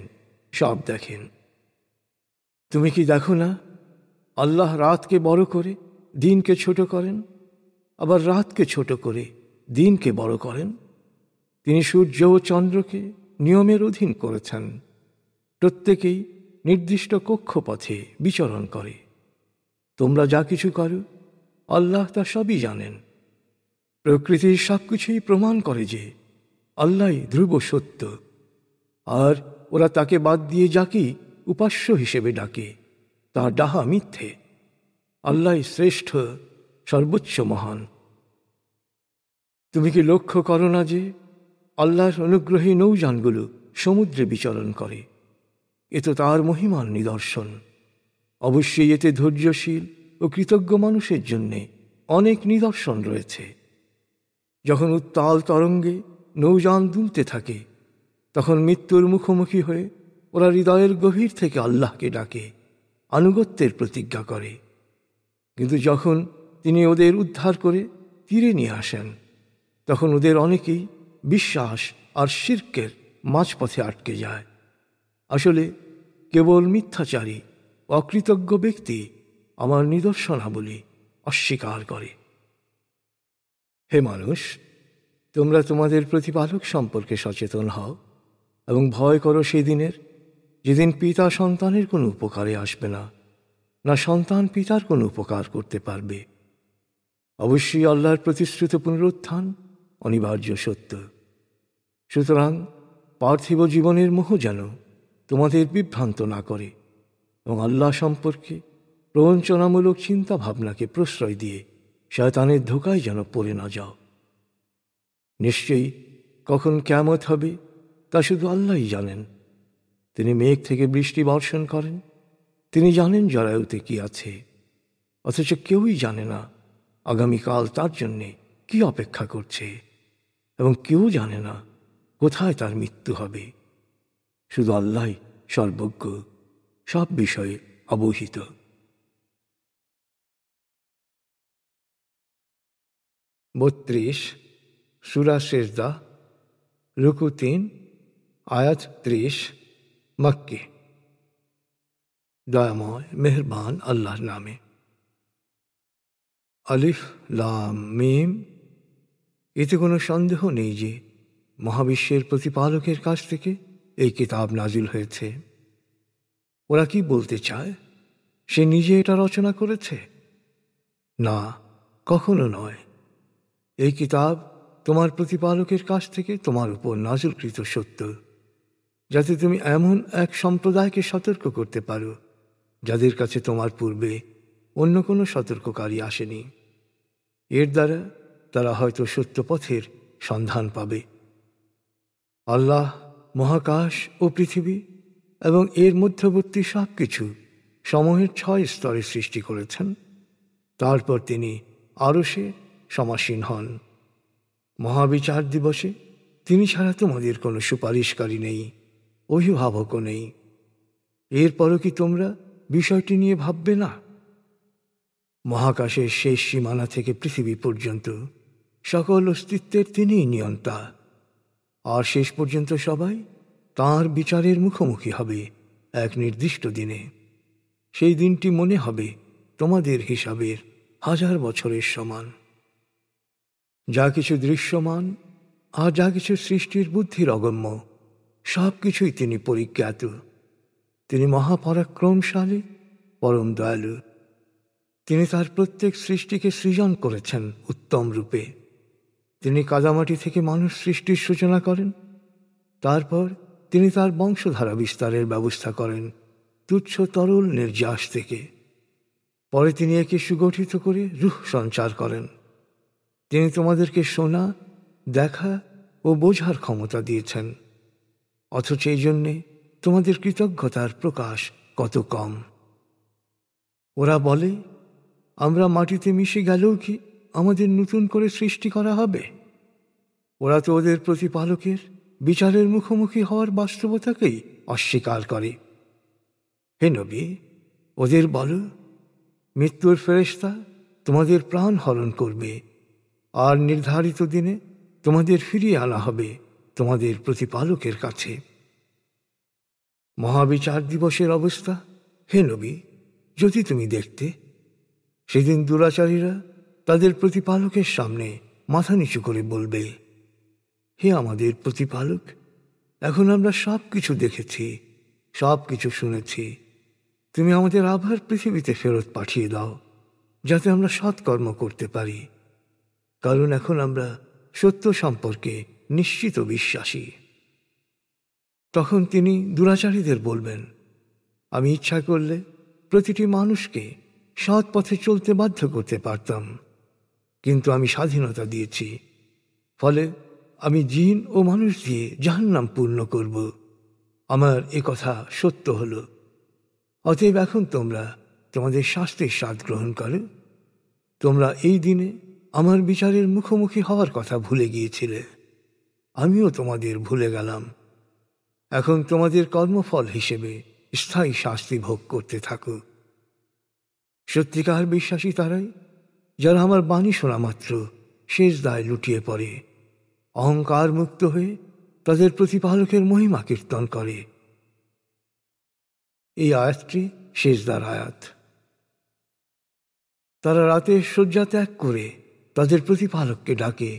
A: সব দেখেন। তুমি কি দেখো না, আল্লাহ রাতকে বড় করে দিনকে ছোট করেন, আবার রাতকে ছোট করে দিনকে বড় করেন। তিনি সূর্য ও চন্দ্রকে নিয়মের অধীন করেছেন। প্রত্যেকেই নির্দিষ্ট কক্ষপথে বিচরণ করে। তোমরা যা কিছু করো আল্লাহ তা সবই জানেন। প্রকৃতির সব কিছুই প্রমাণ করে যে আল্লাহই ধ্রুব সত্য, আর ওরা তাকে বাদ দিয়ে যাকেই উপাস্য হিসেবে ডাকে তা ডাহা মিথ্যে। আল্লাহই শ্রেষ্ঠ, সর্বোচ্চ মহান। তুমি কি লক্ষ্য করো না যে আল্লাহর অনুগ্রহী নৌযানগুলো সমুদ্রে বিচরণ করে? এ তো তার মহিমার নিদর্শন। অবশ্যই এতে ধৈর্যশীল ও কৃতজ্ঞ মানুষের জন্যে অনেক নিদর্শন রয়েছে। যখন উত্তাল তরঙ্গে নৌযান দুলতে থাকে, তখন মৃত্যুর মুখোমুখি হয়ে ওরা হৃদয়ের গভীর থেকে আল্লাহকে ডাকে, আনুগত্যের প্রতিজ্ঞা করে। কিন্তু যখন তিনি ওদের উদ্ধার করে তীরে নিয়ে আসেন, তখন ওদের অনেকেই বিশ্বাস আর শিরকের মাঝপথে আটকে যায়। আসলে কেবল মিথ্যাচারী অকৃতজ্ঞ ব্যক্তি আমার নিদর্শনাবলী অস্বীকার করে। হে মানুষ, তোমরা তোমাদের প্রতিপালক সম্পর্কে সচেতন হও এবং ভয় করো সেদিনের, যেদিন পিতা সন্তানের কোনো উপকারে আসবে না, না সন্তান পিতার কোনো উপকার করতে পারবে। অবশ্যই আল্লাহর প্রতিশ্রুত পুনরুত্থান অনিবার্য সত্য। সুতরাং পার্থিব জীবনের মোহ যেন তোমাদের বিভ্রান্ত না করে এবং আল্লাহ সম্পর্কে প্রবঞ্চনামূলক চিন্তা ভাবনাকে প্রশ্রয় দিয়ে শয়তানের ধোঁকায় যেন পড়ে না যাও। নিশ্চয়ই কখন কিয়ামত হবে তা শুধু আল্লাহই জানেন। তিনি মেঘ থেকে বৃষ্টি বর্ষণ করেন, তিনি জানেন জরায়ুতে কি আছে, অথচ কেউই জানে না আগামীকাল তার জন্যে কি অপেক্ষা করছে, এবং কেউ জানে না কোথায় তার মৃত্যু হবে। শুধু আল্লাহই সর্বজ্ঞ, সব বিষয়ে অবহিত। 32 সূরা সেজদা, রুকু 3, আয়াত 30, মক্কি। দয়াময় মেহেরবান আল্লাহর নামে। আলিফ লাম মিম। এতে কোনো সন্দেহ নেই যে মহাবিশ্বের প্রতিপালকের কাছ থেকে এই কিতাব নাজিল হয়েছে। ওরা কি বলতে চায় সে নিজে এটা রচনা করেছে? না, কখনো নয়। এই কিতাব তোমার প্রতিপালকের কাছ থেকে তোমার উপর নাজিলকৃত সত্য, যাতে তুমি এমন এক সম্প্রদায়কে সতর্ক করতে পারো যাদের কাছে তোমার পূর্বে অন্য কোনো সতর্ককারী আসেনি। এর দ্বারা তারা হয়তো সত্য পথের সন্ধান পাবে। আল্লাহ মহাকাশ ও পৃথিবী এবং এর মধ্যবর্তী সব কিছু সময়ের 6 স্তরে সৃষ্টি করেছেন। তারপর তিনি আরশে সমাসীন হন। মহাবিচার দিবসে তিনি ছাড়া তোমাদের কোনো সুপারিশকারী নেই, অভিভাবকও নেই। এরপরও কি তোমরা বিষয়টি নিয়ে ভাববে না? মহাকাশের শেষ সীমানা থেকে পৃথিবী পর্যন্ত সকল অস্তিত্বের তিনিই নিয়ন্তা, আর শেষ পর্যন্ত সবাই তাঁর বিচারের মুখোমুখি হবে এক নির্দিষ্ট দিনে। সেই দিনটি মনে হবে তোমাদের হিসাবের 1000 বছরের সমান। যা কিছু দৃশ্যমান আর যা কিছু সৃষ্টির বুদ্ধির অগম্য, সব কিছুই তিনি পরিজ্ঞাত। তিনি মহাপরাক্রমশালী, পরম দয়ালু। তিনি তার প্রত্যেক সৃষ্টিকে সৃজন করেছেন উত্তম রূপে। তিনি কাদামাটি থেকে মানুষ সৃষ্টির সূচনা করেন, তারপর তিনি তার বংশধারা বিস্তারের ব্যবস্থা করেন তুচ্ছ তরল নির্যাস থেকে। পরে তিনি একে সুগঠিত করে রূহ সঞ্চার করেন। তিনি তোমাদেরকে শোনা, দেখা ও বোঝার ক্ষমতা দিয়েছেন, অথচ এই জন্যে তোমাদের কৃতজ্ঞতার প্রকাশ কত কম। ওরা বলে, আমরা মাটিতে মিশে গেলেও কি আমাদের নতুন করে সৃষ্টি করা হবে? ওরা তো ওদের প্রতিপালকের বিচারের মুখোমুখি হওয়ার বাস্তবতাকেই অস্বীকার করে। হে নবী, ওদের বলো, মৃত্যুর ফেরেশতা তোমাদের প্রাণ হরণ করবে, আর নির্ধারিত দিনে তোমাদের ফিরিয়ে আনা হবে তোমাদের প্রতিপালকের কাছে। মহাবিচার দিবসের অবস্থা, হে নবী, যদি তুমি দেখতে, সেদিন দুরাচারীরা তাদের প্রতিপালকের সামনে মাথা নিচু করে বলবে, হে আমাদের প্রতিপালক, এখন আমরা সব কিছু দেখেছি, সব কিছু শুনেছি। তুমি আমাদের আবার পৃথিবীতে ফেরত পাঠিয়ে দাও, যাতে আমরা সৎকর্ম করতে পারি, কারণ এখন আমরা সত্য সম্পর্কে নিশ্চিত বিশ্বাসী। তখন তিনি দুরাচারীদের বলবেন, আমি ইচ্ছা করলে প্রতিটি মানুষকে সৎ পথে চলতে বাধ্য করতে পারতাম, কিন্তু আমি স্বাধীনতা দিয়েছি, ফলে আমি জিন ও মানুষ দিয়ে জাহান্নাম পূর্ণ করব। আমার এ কথা সত্য হল। অতএব এখন তোমরা তোমাদের শাস্তির স্বাদ গ্রহণ করো। তোমরা এই দিনে আমার বিচারের মুখোমুখি হওয়ার কথা ভুলে গিয়েছিলে, আমিও তোমাদের ভুলে গেলাম। এখন তোমাদের কর্মফল হিসেবে স্থায়ী শাস্তি ভোগ করতে থাকো। সত্যিকার বিশ্বাসী তারাই যারা আমার বাণী শোনা মাত্র সেজদায় লুটিয়ে পড়ে, অহংকার মুক্ত হয়ে তাদের প্রতিপালকের মহিমা কীর্তন করে। এই আয়াতটি সেজদার আয়াত। তারা রাতে শয্যা ত্যাগ করে তাদের প্রতিপালককে ডাকে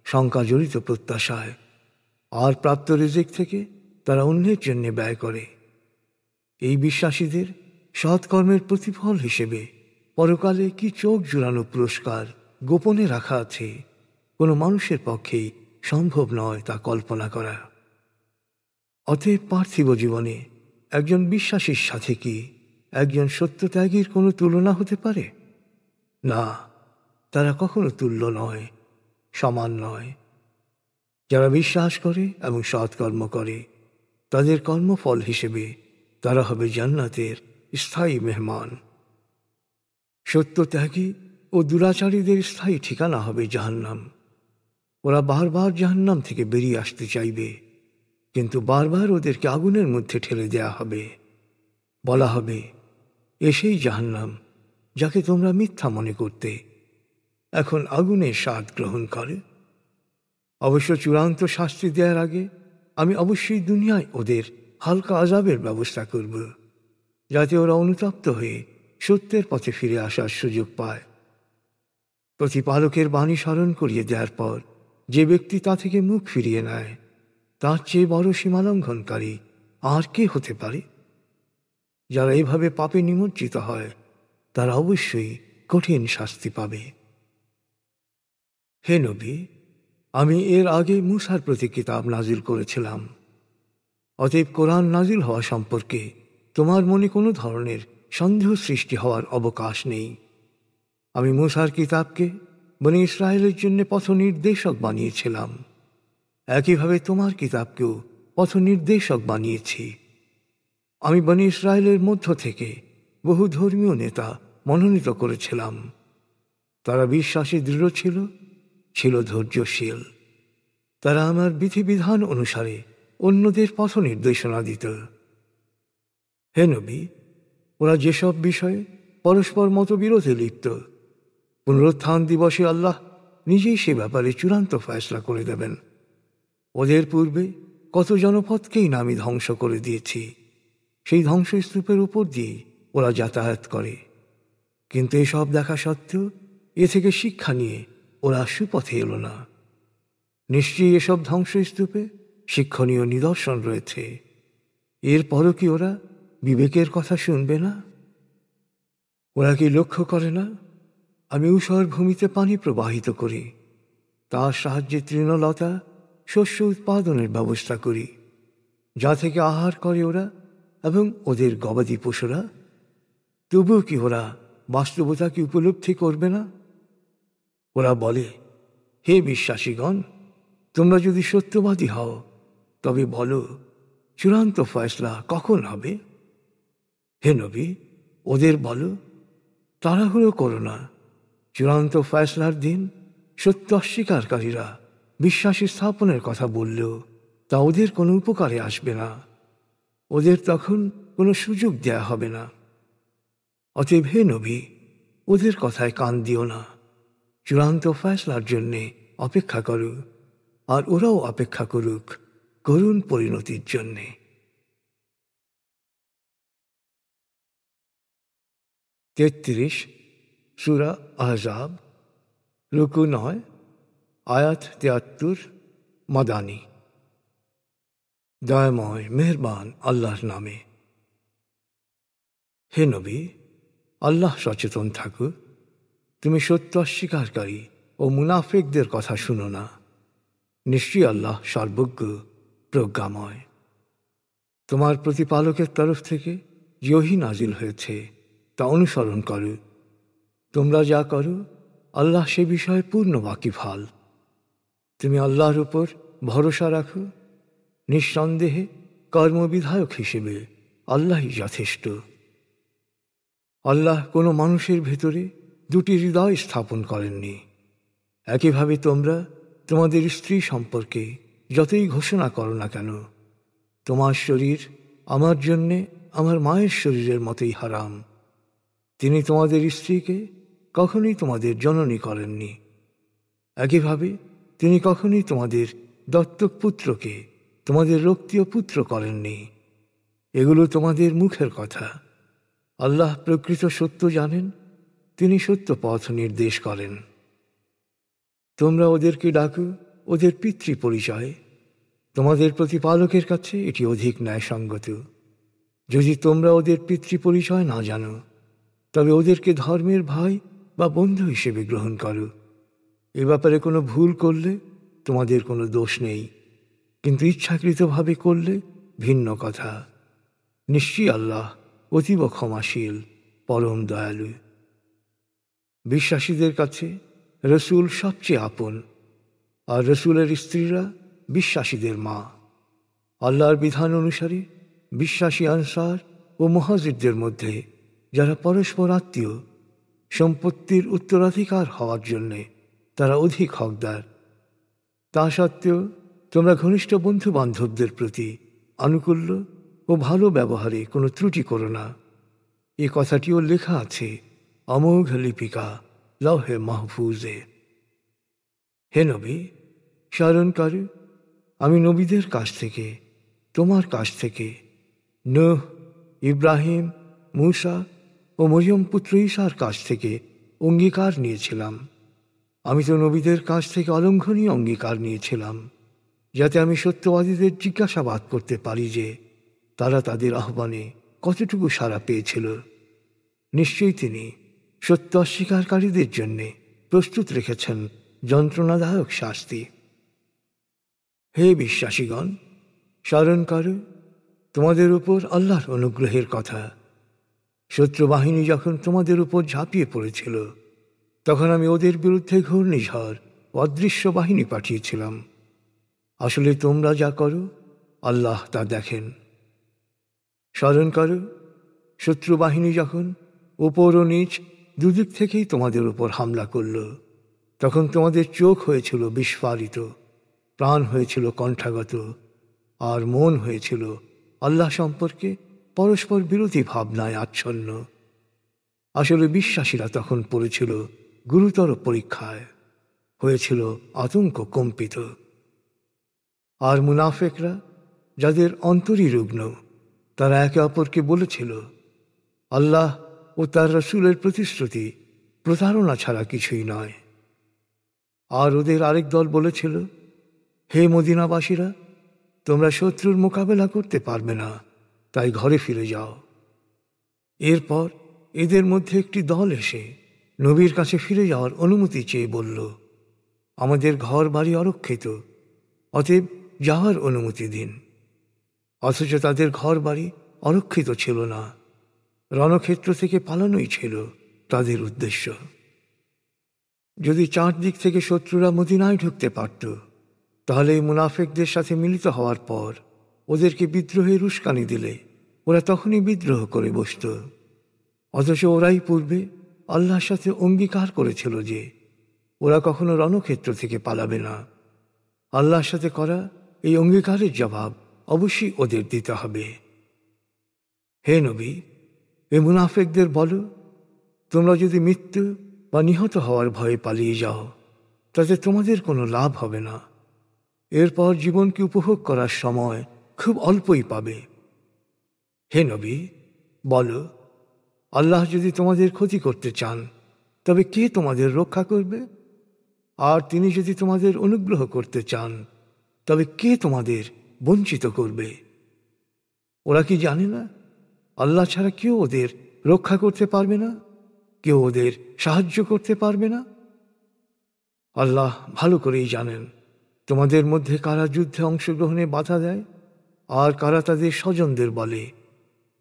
A: শঙ্কাজড়িত প্রত্যাশায়, আর প্রাপ্ত রিজিক থেকে তারা অন্যের জন্য ব্যয় করে। এই বিশ্বাসীদের সৎকর্মের প্রতিফল হিসেবে পরকালে কি চোখ জুড়ানো পুরস্কার গোপনে রাখা আছে, কোনো মানুষের পক্ষেই সম্ভব নয় তা কল্পনা করা। অতএব পার্থিব জীবনে একজন বিশ্বাসীর সাথে কি একজন সত্যত্যাগীর কোনো তুলনা হতে পারে? না, তারা কখনো তুল্য নয়, সমান নয়। যারা বিশ্বাস করে এবং সৎকর্ম করে, তাদের কর্মফল হিসেবে তারা হবে জান্নাতের স্থায়ী মেহমান। সত্যত্যাগী ও দুরাচারীদের স্থায়ী ঠিকানা হবে জাহান্নাম। ওরা বারবার জাহান্নাম থেকে বেরিয়ে আসতে চাইবে, কিন্তু বারবার ওদেরকে আগুনের মধ্যে ঠেলে দেয়া হবে। বলা হবে, এসেই জাহান্নাম যাকে তোমরা মিথ্যা মনে করতে, এখন আগুনের স্বাদ গ্রহণ করে। অবশ্য চূড়ান্ত শাস্তি দেওয়ার আগে আমি অবশ্যই দুনিয়ায় ওদের হালকা আযাবের ব্যবস্থা করব, যাতে ওরা অনুতপ্ত হয়ে সত্যের পথে ফিরে আসার সুযোগ পায়। প্রতিপালকের বাণী স্মরণ করিয়ে দেওয়ার পর যে ব্যক্তি তা থেকে মুখ ফিরিয়ে নেয়, তার চেয়ে বড় সীমালঙ্ঘনকারী আর কে হতে পারে? যারা এভাবে পাপে নিমজ্জিত হয়, তারা অবশ্যই কঠিন শাস্তি পাবে। হে নবী, আমি এর আগে মূসার প্রতি কিতাব নাজিল করেছিলাম। অতএব কোরআন নাজিল হওয়া সম্পর্কে তোমার মনে কোনো ধরনের সন্দেহ সৃষ্টি হওয়ার অবকাশ নেই। আমি মূসার কিতাবকে বনী ইসরায়েলের জন্য পথ নির্দেশক বানিয়েছিলাম। একইভাবে তোমার কিতাবকেও পথ নির্দেশক বানিয়েছি। আমি বনী ইসরায়েলের মধ্য থেকে বহু ধর্মীয় নেতা মনোনীত করেছিলাম। তারা বিশ্বাসে দৃঢ় ছিল, ছিল ধৈর্যশীল। তারা আমার বিধিবিধান অনুসারে অন্যদের পথ নির্দেশনা দিত। হে নবী, ওরা যেসব বিষয়ে পরস্পর মতবিরোধে লিপ্ত, পুনরুত্থান দিবসে আল্লাহ নিজেই সে ব্যাপারে চূড়ান্ত ফয়সলা করে দেবেন। ওদের পূর্বে কত জনপদকেই না আমি ধ্বংস করে দিয়েছি। সেই ধ্বংসস্তূপের উপর দিয়ে ওরা যাতায়াত করে, কিন্তু এসব দেখা সত্ত্বেও এ থেকে শিক্ষা নিয়ে ওরা সুপথে এলো না। নিশ্চয়ই এসব ধ্বংসস্তূপে শিক্ষণীয় নিদর্শন রয়েছে। এরপরও কি ওরা বিবেকের কথা শুনবে না? ওরা কি লক্ষ্য করে না, আমি ঊষর ভূমিতে পানি প্রবাহিত করি, তার সাহায্যে তৃণলতা শস্য উৎপাদনের ব্যবস্থা করি, যা থেকে আহার করে ওরা এবং ওদের গবাদি পশুরা। তবুও কি ওরা বাস্তবতাকে উপলব্ধি করবে না? ওরা বলে, হে বিশ্বাসীগণ, তোমরা যদি সত্যবাদী হও তবে বলো, চূড়ান্ত ফয়সলা কখন হবে? হে নবী, ওদের বলো, তাড়াহুড়ো করো না। চূড়ান্ত ফয়সলার দিন সত্য অস্বীকারীরা বিশ্বাসী স্থাপনের কথা বললেও তা ওদের কোনো উপকারে আসবে না। ওদের তখন কোনো সুযোগ দেয়া হবে না। অতএব হে নবী, ওদের কথায় কান দিও না। চূড়ান্ত ফয়সলার জন্যে অপেক্ষা করো, আর ওরাও অপেক্ষা করুক করুণ পরিণতির জন্যে। 33 সূরা আহজাব, রুকু 9, আয়াত 73, মাদানী। দয়াময় মেহেরবান আল্লাহর নামে। হে নবী, আল্লাহ সচেতন থাকো। তুমি সত্য অস্বীকারী ও মুনাফিকদের কথা শুনো না। নিশ্চয়ই আল্লাহ সর্বজ্ঞ, প্রজ্ঞাময়। তোমার প্রতিপালকের তরফ থেকে যে ওহী নাজিল হয়েছে তা অনুসরণ করো। তোমরা যা করো আল্লাহ সে বিষয়ে পূর্ণ ওয়াকিফাল। তুমি আল্লাহর উপর ভরসা রাখো। নিঃসন্দেহে কর্মবিধায়ক হিসেবে আল্লাহই যথেষ্ট। আল্লাহ কোনো মানুষের ভেতরে দুটি হৃদয় স্থাপন করেননি। একইভাবে তোমরা তোমাদের স্ত্রী সম্পর্কে যতই ঘোষণা করো না কেন, তোমার শরীর আমার জন্যে আমার মায়ের শরীরের মতোই হারাম। তিনি তোমাদের স্ত্রীকে কখনোই তোমাদের জননী করেননি। একইভাবে তিনি কখনোই তোমাদের দত্তক পুত্রকে তোমাদের রক্তীয় পুত্র করেননি। এগুলো তোমাদের মুখের কথা। আল্লাহ প্রকৃত সত্য জানেন, তিনি সত্য পথ নির্দেশ করেন। তোমরা ওদেরকে ডাকো ওদের পিতৃ পরিচয়ে। তোমাদের প্রতিপালকের কাছে এটি অধিক ন্যায়সঙ্গত। যদি তোমরা ওদের পিতৃ পরিচয় না জানো, তবে ওদেরকে ধর্মের ভাই বা বন্ধু হিসেবে গ্রহণ করো এ ব্যাপারে কোনো ভুল করলে তোমাদের কোনো দোষ নেই, কিন্তু ইচ্ছাকৃতভাবে করলে ভিন্ন কথা। নিশ্চয়ই আল্লাহ অতীব ক্ষমাশীল, পরম দয়ালু। বিশ্বাসীদের কাছে রসুল সবচেয়ে আপন, আর রসুলের স্ত্রীরা বিশ্বাসীদের মা। আল্লাহর বিধান অনুসারে বিশ্বাসী আনসার ও মুহাজিরদের মধ্যে যারা পরস্পর আত্মীয়, সম্পত্তির উত্তরাধিকার হওয়ার জন্যে তারা অধিক হকদার। তা সত্ত্বেও তোমরা ঘনিষ্ঠ বন্ধু বান্ধবদের প্রতি আনুকূল্য ও ভালো ব্যবহারে কোনো ত্রুটি করো না। এ কথাটিও লেখা আছে অমোঘ লিপিকা লৌহে মাহফুজে। হে নবী, স্মরণ কর, আমি নবীদের কাছ থেকে, তোমার কাছ থেকে, নূহ, ইব্রাহিম, মূসা ও মরিয়ম পুত্র ঈসার কাছ থেকে অঙ্গীকার নিয়েছিলাম। আমি তো নবীদের কাছ থেকে অলঙ্ঘনীয় অঙ্গীকার নিয়েছিলাম, যাতে আমি সত্যবাদীদের জিজ্ঞাসাবাদ করতে পারি যে তারা তাদের আহ্বানে কতটুকু সাড়া পেয়েছিল। নিশ্চয়ই তিনি সত্য অস্বীকারীদের জন্যে প্রস্তুত রেখেছেন যন্ত্রণাদায়ক শাস্তি। হে বিশ্বাসীগণ, স্মরণ করো তোমাদের উপর আল্লাহর অনুগ্রহের কথা। শত্রু বাহিনী যখন তোমাদের উপর ঝাঁপিয়ে পড়েছিল, তখন আমি ওদের বিরুদ্ধে ঘূর্ণিঝড় ও অদৃশ্য বাহিনী পাঠিয়েছিলাম। আসলে তোমরা যা করো আল্লাহ তা দেখেন। স্মরণ করো, শত্রু বাহিনী যখন উপর ও নিচ দুদিক থেকেই তোমাদের উপর হামলা করল, তখন তোমাদের চোখ হয়েছিল বিস্ফারিত, প্রাণ হয়েছিল কণ্ঠাগত, আর মন হয়েছিল আল্লাহ সম্পর্কে পরস্পর বিরোধী ভাবনায় আচ্ছন্ন। আসলে বিশ্বাসীরা তখন পড়েছিল গুরুতর পরীক্ষায়, হয়েছিল আতঙ্ক কম্পিত। আর মুনাফেকরা, যাদের অন্তরই রুগ্ন, তারা একে অপরকে বলেছিল, আল্লাহ ও তার রসুলের প্রতিশ্রুতি প্রতারণা ছাড়া কিছুই নয়। আর ওদের আরেক দল বলেছিল, হে মদিনাবাসীরা, তোমরা শত্রুর মোকাবেলা করতে পারবে না, তাই ঘরে ফিরে যাও। এরপর এদের মধ্যে একটি দল এসে নবীর কাছে ফিরে যাওয়ার অনুমতি চেয়ে বলল, আমাদের ঘর বাড়ি অরক্ষিত, অতএব যাওয়ার অনুমতি দিন। অথচ তাদের ঘর বাড়ি অরক্ষিত ছিল না, রণক্ষেত্র থেকে পালানোই ছিল তাদের উদ্দেশ্য। যদি চারদিক থেকে শত্রুরা মদিনায় ঢুকতে পারত, তাহলে এই মুনাফেকদের সাথে মিলিত হওয়ার পর ওদেরকে বিদ্রোহের উস্কানি দিলে ওরা তখনই বিদ্রোহ করে বসত। অথচ ওরাই পূর্বে আল্লাহর সাথে অঙ্গীকার করেছিল যে ওরা কখনো রণক্ষেত্র থেকে পালাবে না। আল্লাহর সাথে করা এই অঙ্গীকারের জবাব অবশ্যই ওদের দিতে হবে। হে নবী, এ মুনাফেকদের বলো, তোমরা যদি মৃত্যু বা নিহত হওয়ার ভয়ে পালিয়ে যাও, তাতে তোমাদের কোনো লাভ হবে না। এরপর জীবনকে উপভোগ করার সময় খুব অল্পই পাবে। হে নবী, বলো, আল্লাহ যদি তোমাদের ক্ষতি করতে চান, তবে কে তোমাদের রক্ষা করবে? আর তিনি যদি তোমাদের অনুগ্রহ করতে চান, তবে কে তোমাদের বঞ্চিত করবে? ওরা কি জানে না আল্লাহ ছাড়া কেউ ওদের রক্ষা করতে পারবে না, কেউ ওদের সাহায্য করতে পারবে না? আল্লাহ ভালো করেই জানেন তোমাদের মধ্যে কারা যুদ্ধে অংশগ্রহণে বাধা দেয়, আর কারা তাদের স্বজনদের বলে,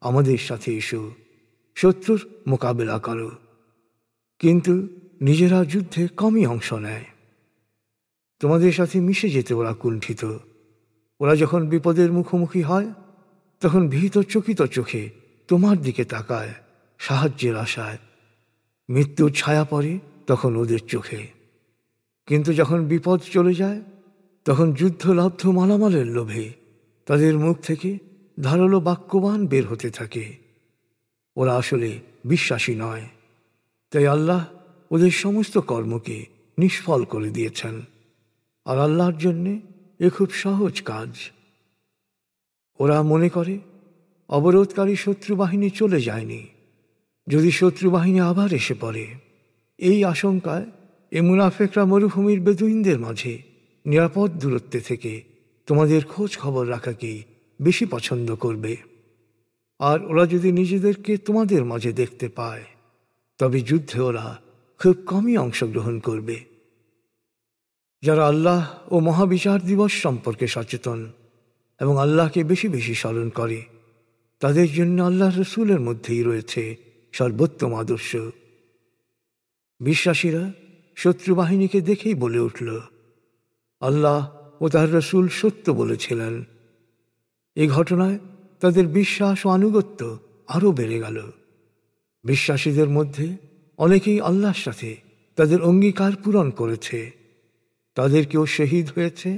A: আমাদের সাথে এসো, শত্রুর মোকাবেলা করো, কিন্তু নিজেরা যুদ্ধে কমই অংশ নেয়। তোমাদের সাথে মিশে যেতে ওরা কুণ্ঠিত। ওরা যখন বিপদের মুখোমুখি হয়, তখন ভীত চকিত চোখে তোমার দিকে তাকায় সাহায্যের আশায়। মৃত্যুর ছায়া পড়ে তখন ওদের চোখে, কিন্তু যখন বিপদ চলে যায়, তখন যুদ্ধলব্ধ মালামালের লোভে তাদের মুখ থেকে ধারালো বাক্যবাণ বের হতে থাকে। ওরা আসলে বিশ্বাসী নয়, তাই আল্লাহ ওদের সমস্ত কর্মকে নিষ্ফল করে দিয়েছেন। আর আল্লাহর জন্যে এ খুব সহজ কাজ। ওরা মনে করে অবরোধকারী শত্রু বাহিনী চলে যায়নি, যদি শত্রু বাহিনী আবার এসে পড়ে। এই আশঙ্কায় এ মুনাফেকরা মরুভূমির বেদুইনদের মাঝে নিরাপদ দূরত্বে থেকে তোমাদের খোঁজ খবর রাখাকেই বেশি পছন্দ করবে। আর ওরা যদি নিজেদেরকে তোমাদের মাঝে দেখতে পায়, তবে যুদ্ধে ওরা খুব কমই অংশগ্রহণ করবে। যারা আল্লাহ ও মহাবিচার দিবস সম্পর্কে সচেতন এবং আল্লাহকে বেশি বেশি স্মরণ করে, তাদের জন্য আল্লাহ রসুলের মধ্যেই রয়েছে সর্বোত্তম আদর্শ। বিশ্বাসীরা শত্রু বাহিনীকে দেখেই বলে উঠল, আল্লাহ ও তার রসুল সত্য বলেছিলেন। এই ঘটনায় তাদের বিশ্বাস ও আনুগত্য আরও বেড়ে গেল। বিশ্বাসীদের মধ্যে অনেকেই আল্লাহর সাথে তাদের অঙ্গীকার পূরণ করেছে। তাদের কেউ শহীদ হয়েছে,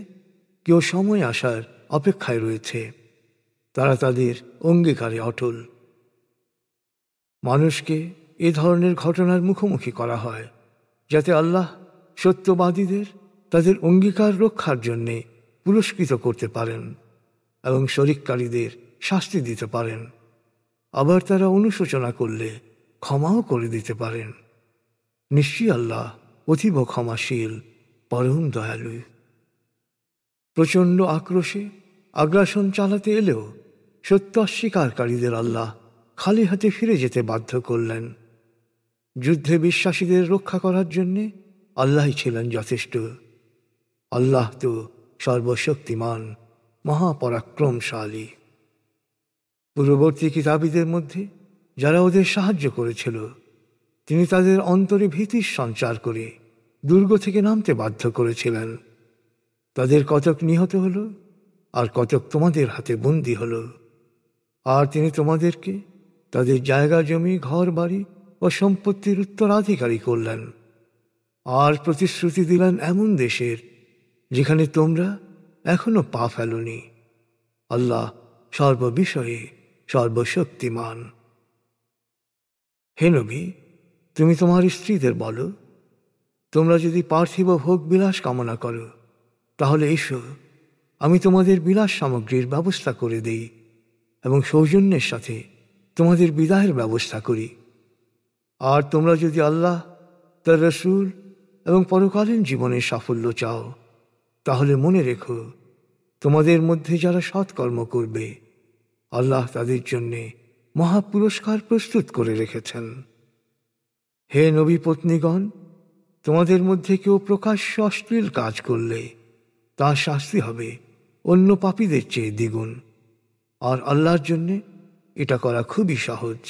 A: কেউ সময় আসার অপেক্ষায় রয়েছে। তারা তাদের অঙ্গীকারে অটল। মানুষকে এ ধরনের ঘটনার মুখোমুখি করা হয় যাতে আল্লাহ সত্যবাদীদের তাদের অঙ্গীকার রক্ষার জন্যে পুরস্কৃত করতে পারেন এবং শরিককারীদের শাস্তি দিতে পারেন। আবার তারা অনুশোচনা করলে ক্ষমাও করে দিতে পারেন। নিশ্চয়ই আল্লাহ অতীব ক্ষমাশীল, পরম দয়ালু। প্রচণ্ড আক্রোশে আগ্রাসন চালাতে এলেও সত্য অস্বীকারীদের আল্লাহ খালি হাতে ফিরে যেতে বাধ্য করলেন। যুদ্ধে বিশ্বাসীদের রক্ষা করার জন্যে আল্লাহই ছিলেন যথেষ্ট। আল্লাহ তো সর্বশক্তিমান, মহাপরাক্রমশালী। পূর্ববর্তী কিতাবীদের মধ্যে যারা ওদের সাহায্য করেছিল, তিনি তাদের অন্তরে ভীতির সঞ্চার করে দুর্গ থেকে নামতে বাধ্য করেছিলেন। তাদের কতক নিহত হল, আর কতক তোমাদের হাতে বন্দী হল। আর তিনি তোমাদেরকে তাদের জায়গা জমি, ঘর বাড়ি ও সম্পত্তির উত্তরাধিকারী করলেন, আর প্রতিশ্রুতি দিলেন এমন দেশের যেখানে তোমরা এখনো পা ফেলনি। আল্লাহ সর্ববিষয়ে সর্বশক্তিমান। হে নবী, তুমি তোমার স্ত্রীদের বলো, তোমরা যদি পার্থিব ভোগ বিলাস কামনা করো, তাহলে এসো, আমি তোমাদের বিলাস সামগ্রীর ব্যবস্থা করে দেই এবং সৌজন্যের সাথে তোমাদের বিদায়ের ব্যবস্থা করি। আর তোমরা যদি আল্লাহ, তার রসুল এবং পরকালীন জীবনের সাফল্য চাও, তাহলে মনে রেখো, তোমাদের মধ্যে যারা সৎকর্ম করবে, আল্লাহ তাদের জন্যে মহাপুরস্কার প্রস্তুত করে রেখেছেন। হে নবী পত্নীগণ, তোমাদের মধ্যে কেউ প্রকাশ্য অশ্লীল কাজ করলে তার শাস্তি হবে অন্য পাপীদের চেয়ে দ্বিগুণ, আর আল্লাহর জন্যে এটা করা খুবই সহজ।